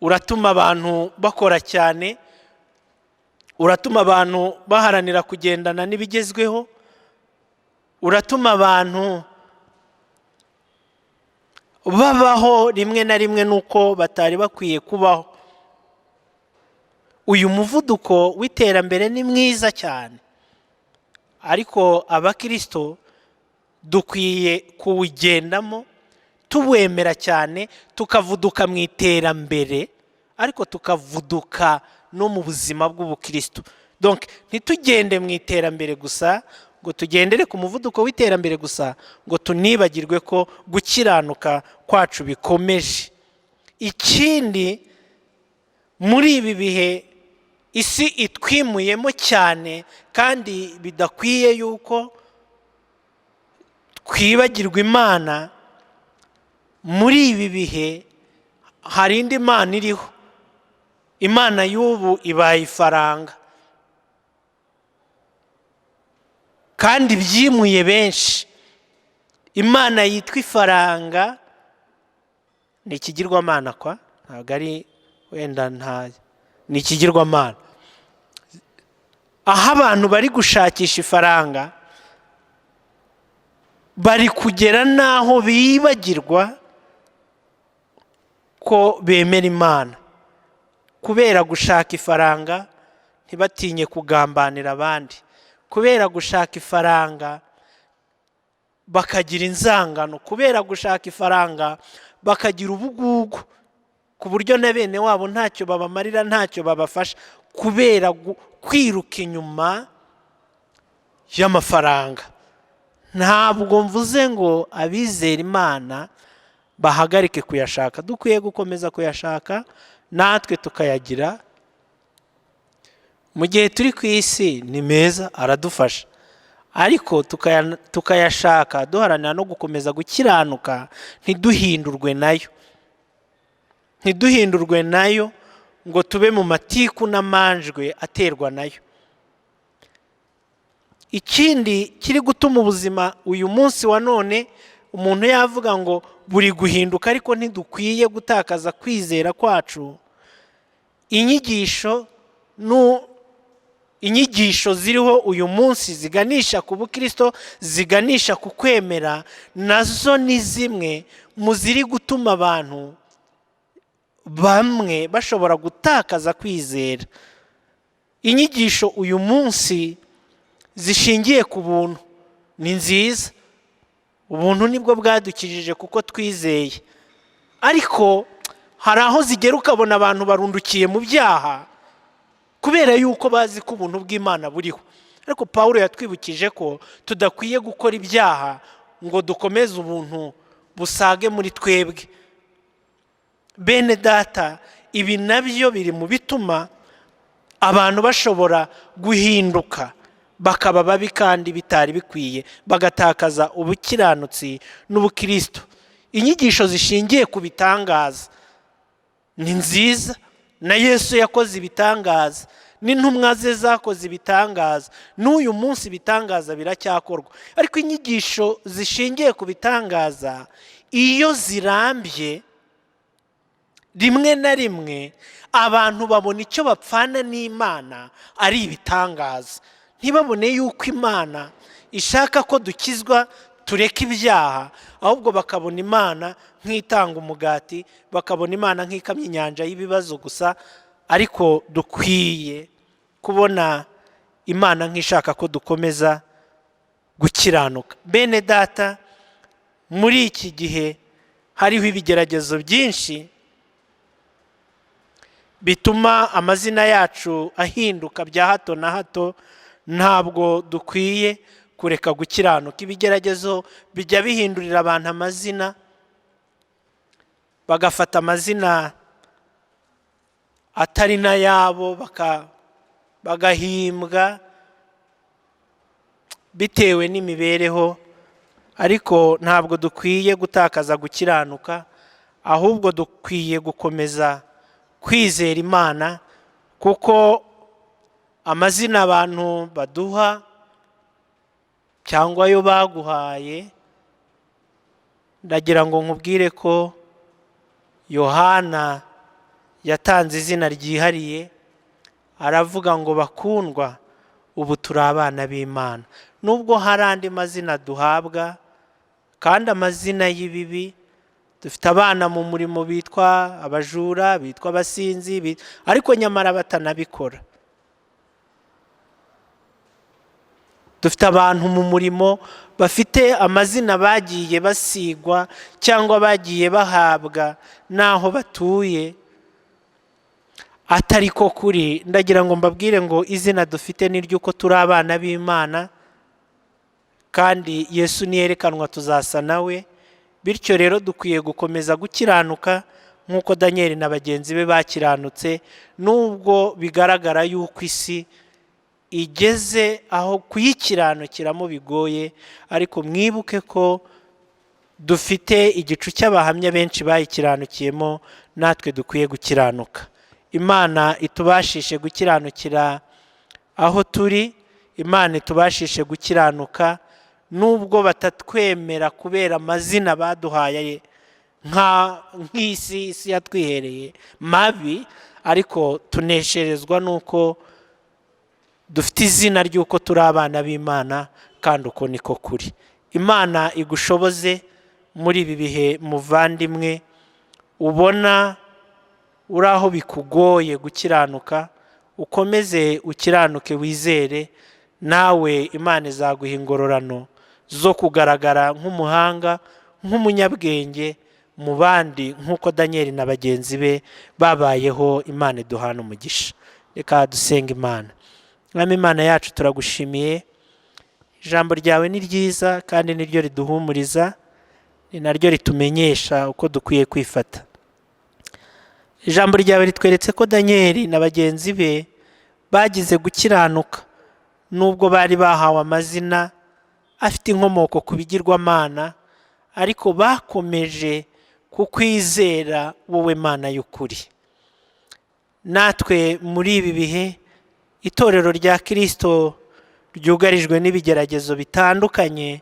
Speaker 4: uratuma abantu bakora cyane, uratuma abantu baharanira kugendana n'ibigezweho, uratuma abantu babaho rimwe na rimwe nuko batari bakwiye kubaho. Uyu muvuduko w'iterambere ni mwiza cyane, ariko abakristo dukwiye kuwugendamo tuwemera cyane, tukavuduka mu iterambere, ariko tukavuduka no mu buzima bw'ubukristo. Donc ntitugende mu iterambere gusa, ngo tugendere ku muvuduko w'iterambere gusa, ngo tunibagirwe ko gukiranuka kwacu bikomeje. Ikindi, muri ibi bihe isi itwimuyemo cyane kandi bidakwiye yuko twibagirwa Imana, muri ibi bihe hari indi Mana iriho. Imana y'ubu ibaye ifaranga, kandi byimuye benshi. Imana yitwa ifaranga ni ikigirwamana kwa, ntabwo ari wenda ni ikigirwamana. Aho abantu bari gushakisha ifaranga, bari kugera n'aho bibagirwa ko bemera Imana. Kubera gushaka ifaranga ntibatinye kugambanira abandi, kubera gushaka ifaranga bakagira inzangano, kubera gushaka ifaranga bakagira ubugugu, ku buryo na bene wabo ntacyo babamarira, ntacyo babafasha, kubera kwiruka inyuma y'amafaranga. Ntabwo mvuze ngo abizera Imana bahagarike kuyashaka, dukwiye gukomeza kuyashaka, natwe tukayagira. Mu gihe turi ku isi ni meza, aradufasha, ariko tukayashaka duharanira no gukomeza gukiranuka, ntiduhindurwe nayo ngo tube mu matiku n'amanjwe aterwa nayo. Ikindi kiri gutuma ubuzima uyu munsi wa none umuntu yavuga ngo buri guhinduka, ariko ntidukwiye gutakaza kwizera kwacu. Inyigisho ziriho uyu munsi ziganisha ku bukristo, ziganisha ku kwemera, nazo ni zimwe mu ziri gutuma abantu bamwe bashobora gutakaza kwizera. Inyigisho uyu munsi zishingiye ku buntu ni nziza, ubuntu nibwo bwadukijije kuko twizeye, ariko hari aho zigera ukabona abantu barundukiye mu byaha kubera yuko bazi ko ubuntu bw'Imana buriho. Ariko Pawulo yatwibukije ko tudakwiye gukora ibyaha ngo dukomeze ubuntu busage muri twebwe. Bene data, ibi nabyo biri mu bituma abantu bashobora guhinduka bakaba babi kandi bitari bikwiye, bagatakaza ubukiranutsi n'ubukristo. Inyigisho zishingiye ku bitangaza ni nziza, na Yesu yakoze ibitangaza, n'intumwa ze zakoze ibitangaza, n'uyu munsi ibitangaza biracyakorwa. Ariko inyigisho zishingiye ku bitangaza iyo zirambye, rimwe na rimwe abantu babona icyo bapfana n'Imana ari ibitangaza, ntibabone yuko Imana ishaka ko dukizwa tureka ibyaha, ahubwo bakabona Imana nk'itanga umugati, bakabona Imana nk'ikamya inyanja y'ibibazo gusa. Ariko dukwiye kubona Imana nk'ishaka ko dukomeza gukiranuka. Bene data, muri iki gihe hariho ibigeragezo byinshi bituma amazina yacu ahinduka bya hato na hato. Ntabwo dukwiye kureka gukiranuka. Ibigeragezo bijya bihindurira abantu amazina, bagafata amazina atari n'ayabo bagahimbwa bitewe n'imibereho. Ariko ntabwo dukwiye gutakaza gukiranuka, ahubwo dukwiye gukomeza kwizera Imana, kuko amazina abantu baduha cyangwa ayo baguhaye, ndagira ngo nkubwire ko Yohana yatanze izina ryihariye, aravuga ngo bakundwa ubu turi abana b'Imana. Nubwo hari andi mazina duhabwa kandi amazina y'ibibi, dufite abana mu murimo bitwa abajura, bitwa abasinzi, ariko nyamara batanabikora. Dufite abantu mu murimo bafite amazina bagiye basigwa cyangwa bagiye bahabwa naho batuye atari ko kuri. Ndagira ngo mbabwire ngo izina dufite ni ry'uko turi abana b'Imana, kandi Yesu niyerekanwa tuzasa nawe. Bityo rero dukwiye gukomeza gukiranuka nk'uko Daniel na bagenzi be bakiranutse, nubwo bigaragara yuko isi igeze aho kuyikiranukiramo bigoye, ariko mwibuke ko dufite igicu cy'abahamya benshi bayikiranukiyemo, natwe dukwiye gukiranuka. Imana itubashishe gukiranukira aho turi, Imana itubashishe gukiranuka nubwo batatwemera kubera amazina baduhaye nk'isi yatwihereye mabi, ariko tunesherezwa nuko dufite izina ry'uko turi abana b'Imana, kandi uko niko kuri. Imana igushoboze muri ibi bihe muvandimwe, ubona uri aho bikugoye gukiranuka, ukomeze ukiranuke, wizere, nawe Imana izaguha ingororano zo kugaragara nk'umuhanga, nk'umunyabwenge mu bandi, nk'uko Daniel na bagenzi be babayeho. Imana iduhana umugisha. Reka dusenga Imana. Mwami Imana yacu, turagushimiye, ijambo ryawe ni ryiza kandi niryo riduhumuriza, ni naryo ritumenyesha uko dukwiye kwifata. Ijambo ryawe ritweretse ko Daniel na bagenzi be bagize gukiranuka nubwo bari bahawe amazina afite inkomoko ku bigirwamana, ariko bakomeje kukwizera wowe Mana y'ukuri. Natwe muri ibi bihe itorero rya Kristo ryugarijwe n'ibigeragezo bitandukanye,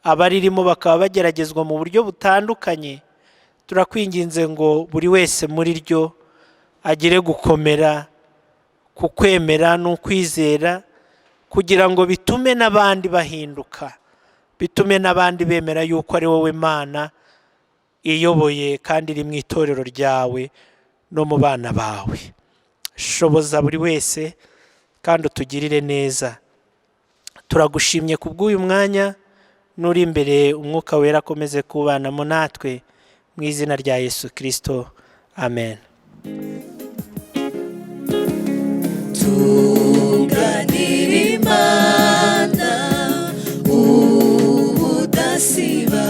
Speaker 4: abaririmo bakaba bageragezwa mu buryo butandukanye, turakwinginze ngo buri wese muri ryo agire gukomera ku kwemera n'ukwizera, kugira ngo bitume n'abandi bahinduka, bitume n'abandi bemera yuko ari wowe Mana iyoboye kandi iri mu itorero ryawe no mu bana bawe. Shoboza buri wese kandi utugirire neza. Turagushimye kubw'uyu mwanya, nuri imbere Umwuka Wera akomeze kubanamo natwe, mu izina rya Yesu Kristo, amen.
Speaker 2: Tuganira Imana ubudasiba,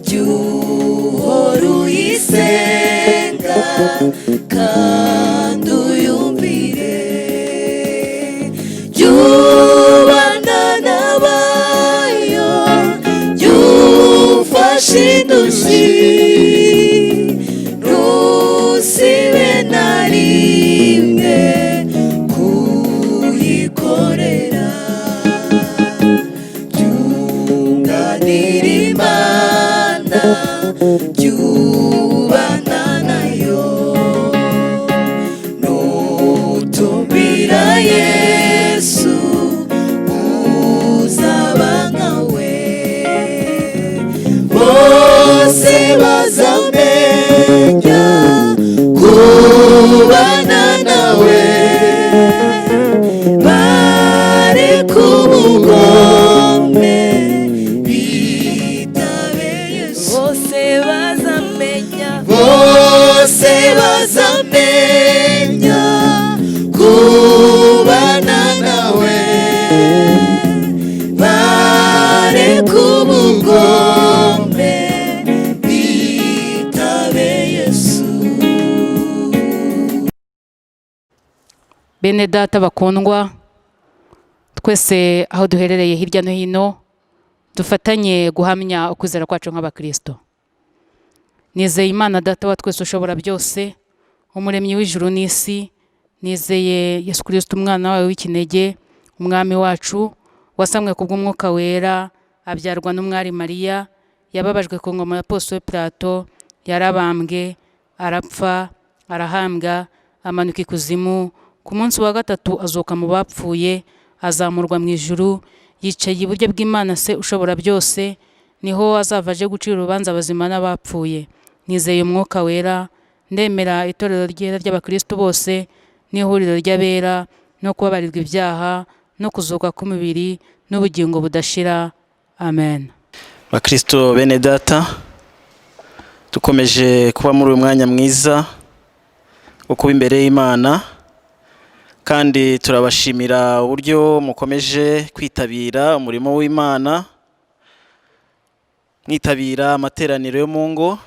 Speaker 2: jyuhora uyisenga kandi uyumvire, jyubana n'abayo, jyufashe indushyi, ntusibe na rimwe kuyikorera. Jyunganira Imana, jyubana nayo, nutumbira Yesu uzaba nkawe, bose bazamenya kubana nawe, bareke ubugome bitabe Yesu. Bose bazamenya kubana nawe, bareke ubugome bitabe Yesu.
Speaker 3: Bene data bakundwa, twese aho duherereye hirya no hino, dufatanye guhamya ukwizera kwacu nk'abakristo. Nizeye Imana Data wa twese ushobora byose, umuremyi w'ijuru n'isi. Nizeye Yesu Kristo umwana wawe w'ikinege, umwami wacu, wasamwe kubw'Umwuka Wera, abyarwa n'umwari Mariya, yababajwe ku ngoma ya Apostole Plato, yarabambwe, arapfa, arahambwa, amanuka ikuzimu, ku munsi wa gatatu azuka mu bapfuye, azamurwa mu ijuru, yicaye iburyo bw'Imana se ushobora byose, niho azava aje gucira urubanza abazima n'abapfuye. Nizeye umwuka wera, ndemera itorero ryera ry'abakristo bose n'ihuriro ry'abera, no kubabarirwa ibyaha, no kuzuka k'umubiri n'ubugingo budashira. Amen.
Speaker 6: Bakristo bene data, dukomeje kuba muri uyu mwanya mwiza wo kuba imbere y'Imana, kandi turabashimira uburyo mukomeje kwitabira umurimo w'Imana, mwitabira amateraniro yo mu ngo,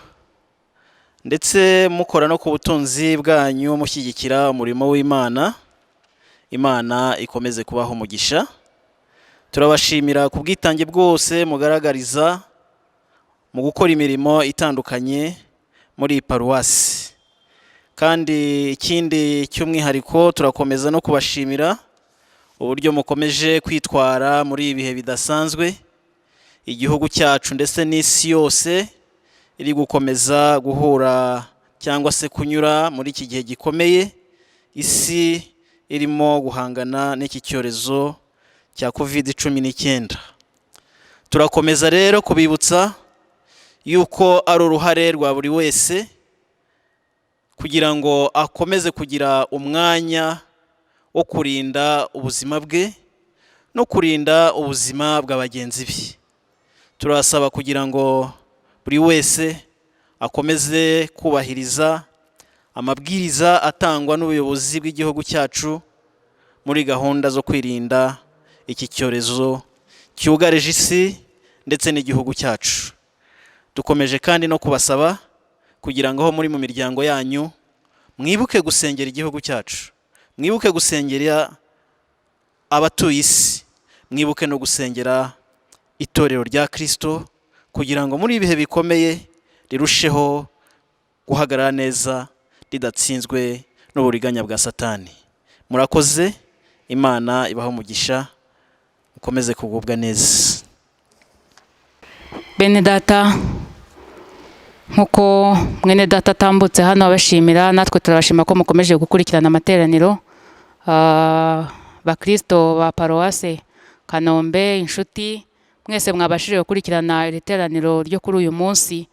Speaker 6: ndetse mukora no ku butunzi bwanyu mushyigikira umurimo w'Imana. Imana ikomeze kubaho umugisha. Turabashimira ku bwitange bwose mugaragariza mu gukora imirimo itandukanye muri paruwasi. Kandi ikindi cy'umwihariko turakomeza no kubashimira uburyo mukomeje kwitwara muri ibihe bidasanzwe. Igihugu cyacu ndetse n'isi yose iri gukomeza guhura cyangwa se kunyura muri iki gihe gikomeye. Isi irimo guhangana n'iki cyorezo cya COVID-19. Turakomeza rero kubibutsa yuko ari uruhare rwa buri wese kugira ngo akomeze kugira umwanya wo kurinda ubuzima bwe no kurinda ubuzima bwa bagenzi be. Turasaba kugira ngo buri wese akomeze kubahiriza amabwiriza atangwa n'ubuyobozi bw'igihugu cyacu muri gahunda zo kwirinda iki cyorezo cyugarije isi ndetse n'igihugu cyacu. Dukomeje kandi no kubasaba kugira ngo aho muri mu miryango yanyu mwibuke gusengera igihugu cyacu, mwibuke gusengera abatuye isi, mwibuke no gusengera itorero rya Kristo kugira ngo muri ibihe bikomeye rirusheho guhagarara neza, ridatsinzwe n'uburiganya bwa Satani. Murakoze, Imana ibaho umugisha, mukomeze kugubwa neza.
Speaker 3: Bene data, nkuko mwene data atambutse hano abashimira, natwe turabashima ko mukomeje gukurikirana amateraniro. Bakristo ba paruwase Kanombe, inshuti mwese mwabashije gukurikirana iri teraniro ryo kuri uyu munsi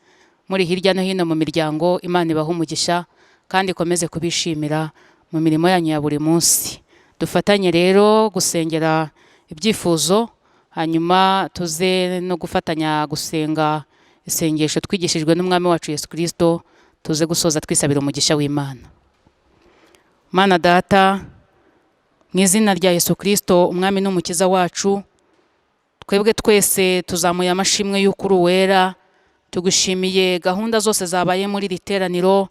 Speaker 3: muri hirya no hino mu miryango. Imana ibaha umugisha kandi ikomeze kubishimira mu mirimo yanyu ya buri munsi. Dufatanye rero gusengera ibyifuzo, hanyuma tuze no gufatanya gusenga isengesho twigishijwe n'umwami wacu Yesu Kristo. Tuze gusoza twisabira umugisha w'Imana. Mana data, mu izina rya Yesu Kristo umwami n'umukiza wacu, twebwe twese tuzamuye amashimwe y'ukuri wera. Tugushimiye gahunda zose zabaye muri iri teraniro,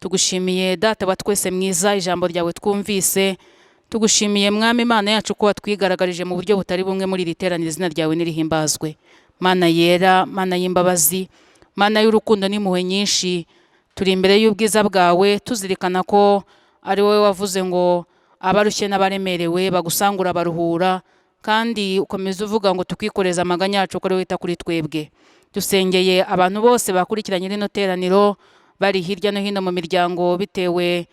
Speaker 3: tugushimiye data wa twese mwiza ijambo ryawe twumvise, tugushimiye mwami Imana yacu ko watwigaragarije mu buryo butari bumwe muri iri teraniro. Izina ryawe nirihimbazwe. Mana yera, Mana y'imbabazi, Mana y'urukundo n'impuhwe nyinshi, turi imbere y'ubwiza bwawe tuzirikana ko ari wowe wavuze ngo abarushye n'abaremerewe bagusangura baruhura, kandi ukomeza uvuga ngo tukikoreza amaganya yacu ko wita kuri twebwe. Dusengeye abantu bose bakurikiranye rino teraniro bari hirya no hino mu miryango bitewe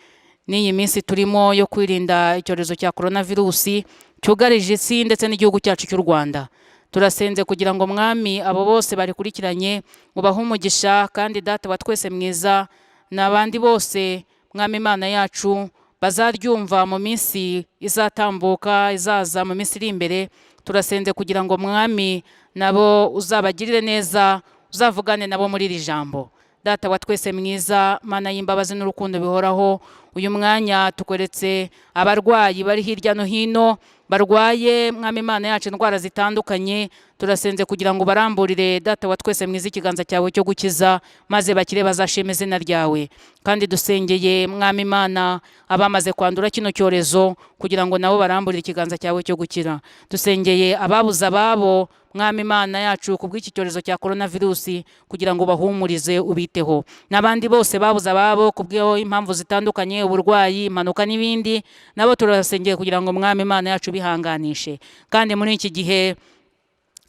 Speaker 3: n'iyi minsi turimo yo kwirinda icyorezo cya coronavirus cyugarije isi ndetse n'igihugu cyacu cy'u Rwanda. Turasenze kugira ngo mwami abo bose barikurikiranye ubahe umugisha, kandi data wa twese mwiza n'abandi bose mwami Imana yacu bazaryumva mu minsi izatambuka izaza mu minsi iri imbere. Turasenze kugira ngo mwami nabo uzabagirire neza, uzavugane nabo muri iri jambo. Data wa twese mwiza, Mana y'imbabazi n'urukundo bihoraho, uyu mwanya tukweretse abarwayi bari hirya no hino barwaye mwami Imana yacu indwara zitandukanye. Turasenze kugira ngo baramburire data wa twese mwiza ikiganza cyawe cyo gukiza, maze bakire bazashime izina ryawe. Kandi dusengeye mwami Imana abamaze kwandura kino cyorezo kugira ngo nabo baramburire ikiganza cyawe cyo gukira. Dusengeye ababuza ababo mwami Imana yacu kubw'iki cyorezo cya coronavirus kugira ngo bahumurize ubiteho. N'abandi bose babuza ababo kubw'aho impamvu zitandukanye, uburwayi, impanuka n'ibindi, nabo turasengeye kugira ngo mwami Imana yacu bihanganishe. Kandi muri iki gihe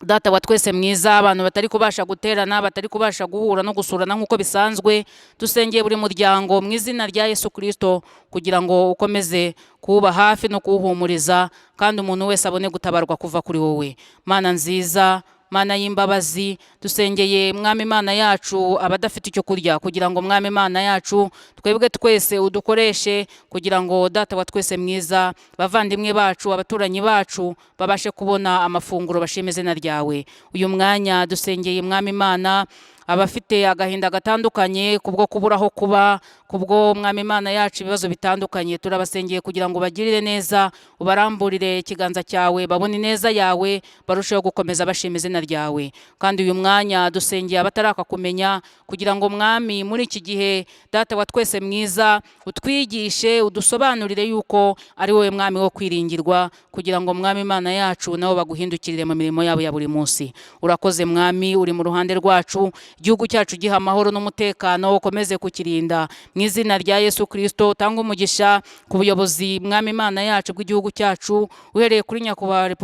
Speaker 3: data wa twese mwiza, abantu batari kubasha guterana, batari kubasha guhura no gusurana nk'uko bisanzwe, dusengeye buri muryango mu izina rya Yesu Kristo kugira ngo ukomeze kuba hafi no kuwuhumuriza, kandi umuntu wese abone gutabarwa kuva kuri wowe. Mana nziza, Mana y'imbabazi, dusengeye Mwami Mana yacu abadafite icyo kurya, kugira ngo Mwami Mana yacu twebwe twese udukoreshe, kugira ngo data wa twese mwiza, bavandimwe bacu, abaturanyi bacu babashe kubona amafunguro bashime izina ryawe. Uyu mwanya dusengeye Mwami Mana abafite agahinda gatandukanye kubwo kubura aho kuba, kubwo Mwami Mana yacu ibibazo bitandukanye, turabasengeye kugira ngo bagirire neza, ubaramburire ikiganza cyawe, babone neza yawe, barusheho gukomeza bashima izina ryawe. Kandi uyu mwanya dusengeye abataraka kumenya, kugira ngo Mwami muri iki gihe data wa twese mwiza utwigishe, udusobanurire yuko ari wowe Mwami wo kwiringirwa, kugira ngo Mwami Mana yacu nabo baguhindukirire mu mirimo yabo ya buri munsi. Urakoze Mwami, uri mu ruhande rwacu, igihugu cyacu giha amahoro n'umutekano, ukomeze kukirinda mu izina rya Yesu Kristo. Tanga umugisha ku buyobozi Mwami Mana yacu bw'igihugu cyacu, uhereye kuri nyakubahwa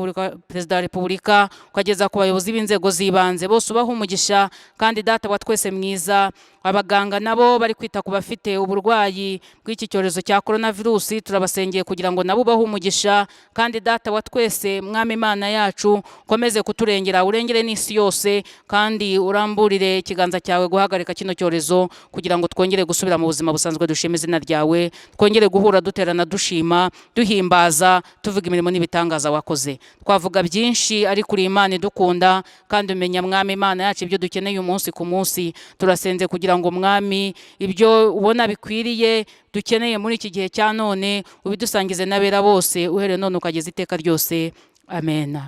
Speaker 3: Perezida wa Repubulika ukageza ku bayobozi b'inzego z'ibanze, bose ubaha umugisha. Kandi data wa twese mwiza, abaganga nabo bari kwita ku bafite uburwayi bw'iki cyorezo cya coronavirus, turabasengeye kugira ngo nabo ubahe umugisha. Kandi data wa twese Mwami Mana yacu, ukomeze kuturengera, urengere n'isi yose, kandi uramburire ikiganza cyawe guhagarika kino cyorezo, kugira ngo twongere gusubira mu buzima busanzwe, dushima izina ryawe, twongere guhura duterana, dushima, duhimbaza, tuvuga imirimo n'ibitangaza wakoze. Twavuga byinshi ariko uri Imana idukunda, kandi umenya Mwami Imana yacu ibyo dukeneye umunsi ku munsi. Turasenze kugira ngo Mwami ibyo ubona bikwiriye dukeneye muri iki gihe cya none ubidusangize n'abera bose, uhereye none ukageza iteka ryose. Amen.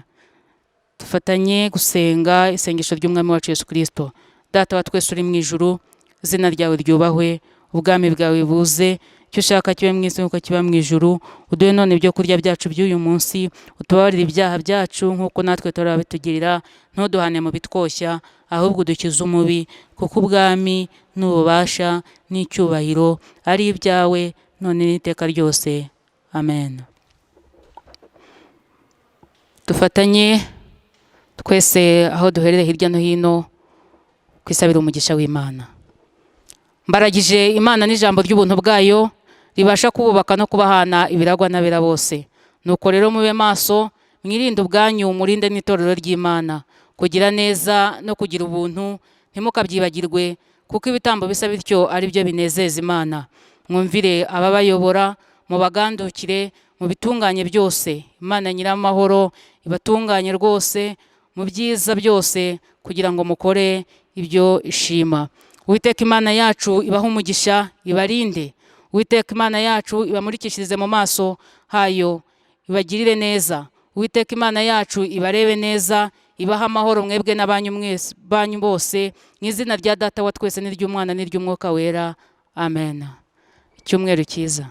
Speaker 3: Dufatanye gusenga isengesho ry'Umwami wacu Yesu Kristo. Data wa twese uri mu ijuru, izina ryawe ryubahwe, ubwami bwawe buze, icyo ushaka kibe mu isi nk'uko kiba mu ijuru. Uduhe none ibyo kurya byacu by'uyu munsi, utubabarire ibyaha byacu nk'uko natwe turabitugirira, ntuduhane mu bitwoshya, ahubwo udukize umubi, kuko ubwami n'ububasha n'icyubahiro ari ibyawe none n'iteka ryose. Amen. Dufatanye twese aho duherereye hirya no hino kwisabira umugisha w'Imana. Mbaragije Imana n'ijambo ry'ubuntu bwayo ribasha kububaka no kubahana ibiragwa n'abera bose. Nuko rero mube maso, mwirinde ubwanyu, murinde n'itorero ry'Imana, kugira neza no kugira ubuntu ntimukabyibagirwe, kuko ibitambo bisa bityo ari byo binezeza Imana. Mwumvire ababayobora, mubagandukire mu bitunganye byose. Imana nyiramahoro ibatunganye rwose mu byiza byose, kugira ngo mukore ibyo ishima. Uwiteka Imana yacu ibaha umugisha, ibarinde. Uwiteka Imana yacu ibamurikishirize mu maso hayo, ibagirire neza. Uwiteka Imana yacu ibarebe neza, ibaha amahoro mwebwe n'abanyu mwese banyu bose, mu izina rya Data wa twese n'iry'Umwana n'iry'Umwuka wera. Amen. Icyumweru cyiza.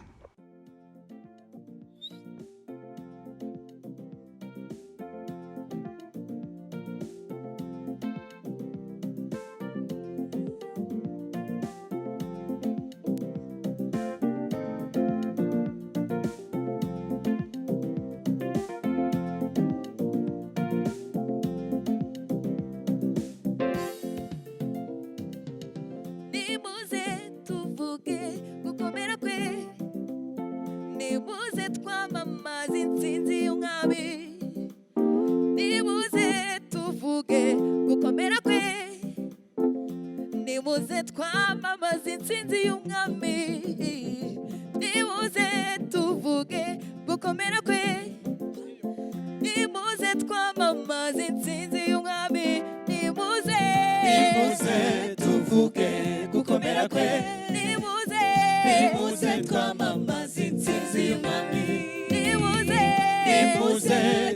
Speaker 2: Nimuze twamamaze intsinzi y'umwami, nimuze tuvuge gukomera kwe, nimuze twamamaze intsinzi y'umwami, nimuze
Speaker 1: tuvuge gukomera kwe,
Speaker 2: nimuze
Speaker 1: twamamaze intsinzi y'umwami,
Speaker 2: nimuze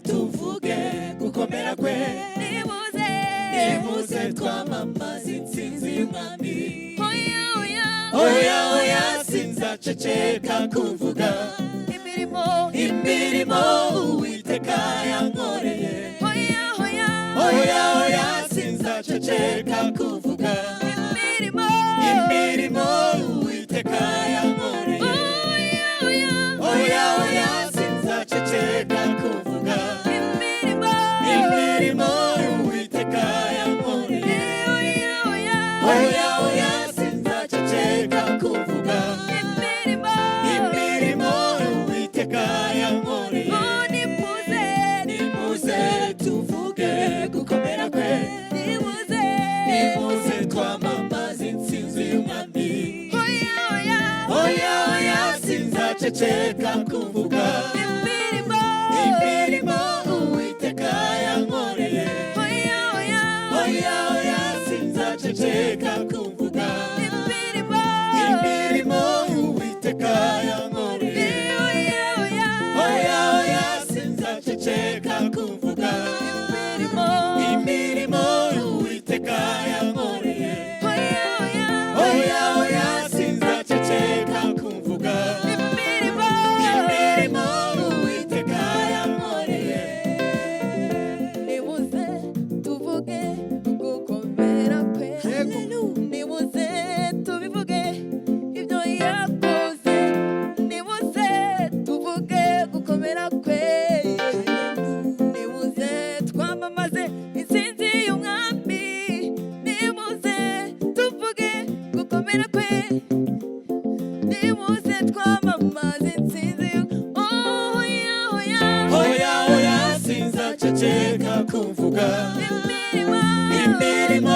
Speaker 1: tuvuge gukomera kwe, nimuze twamamaze intsinzi y'umwami. Oya sinzaceceka kuvuga imirimo Uwiteka yankoreye. Oya sinzaceceka kuvuga imirimo Uwiteka yankoreye. Oya sinzaceceka kuvuga imirimo sinzaceceka kuvuga imirimo Uwiteka yankoreye. Oya oya sinzaceceka kuvuga imirimo Uwiteka yankoreye. Oya oya sinzaceceka kuvuga imirimo Uwiteka yankoreye. Oya oya sinzaceceka kuvuga imirimo Uwiteka yankoreye.
Speaker 2: nibuze tuvuge gukomera kwe, nibuze tubivuge ibyo yakoze, nibuze tuvuge gukomera kwe, nibuze twamamaze intsinzi y'umwami, nibuze tuvuge gukomera kwe, nibuze twamamaze intsinzi oya oya
Speaker 1: Oya oya sinzaceceka kuvuga imirimo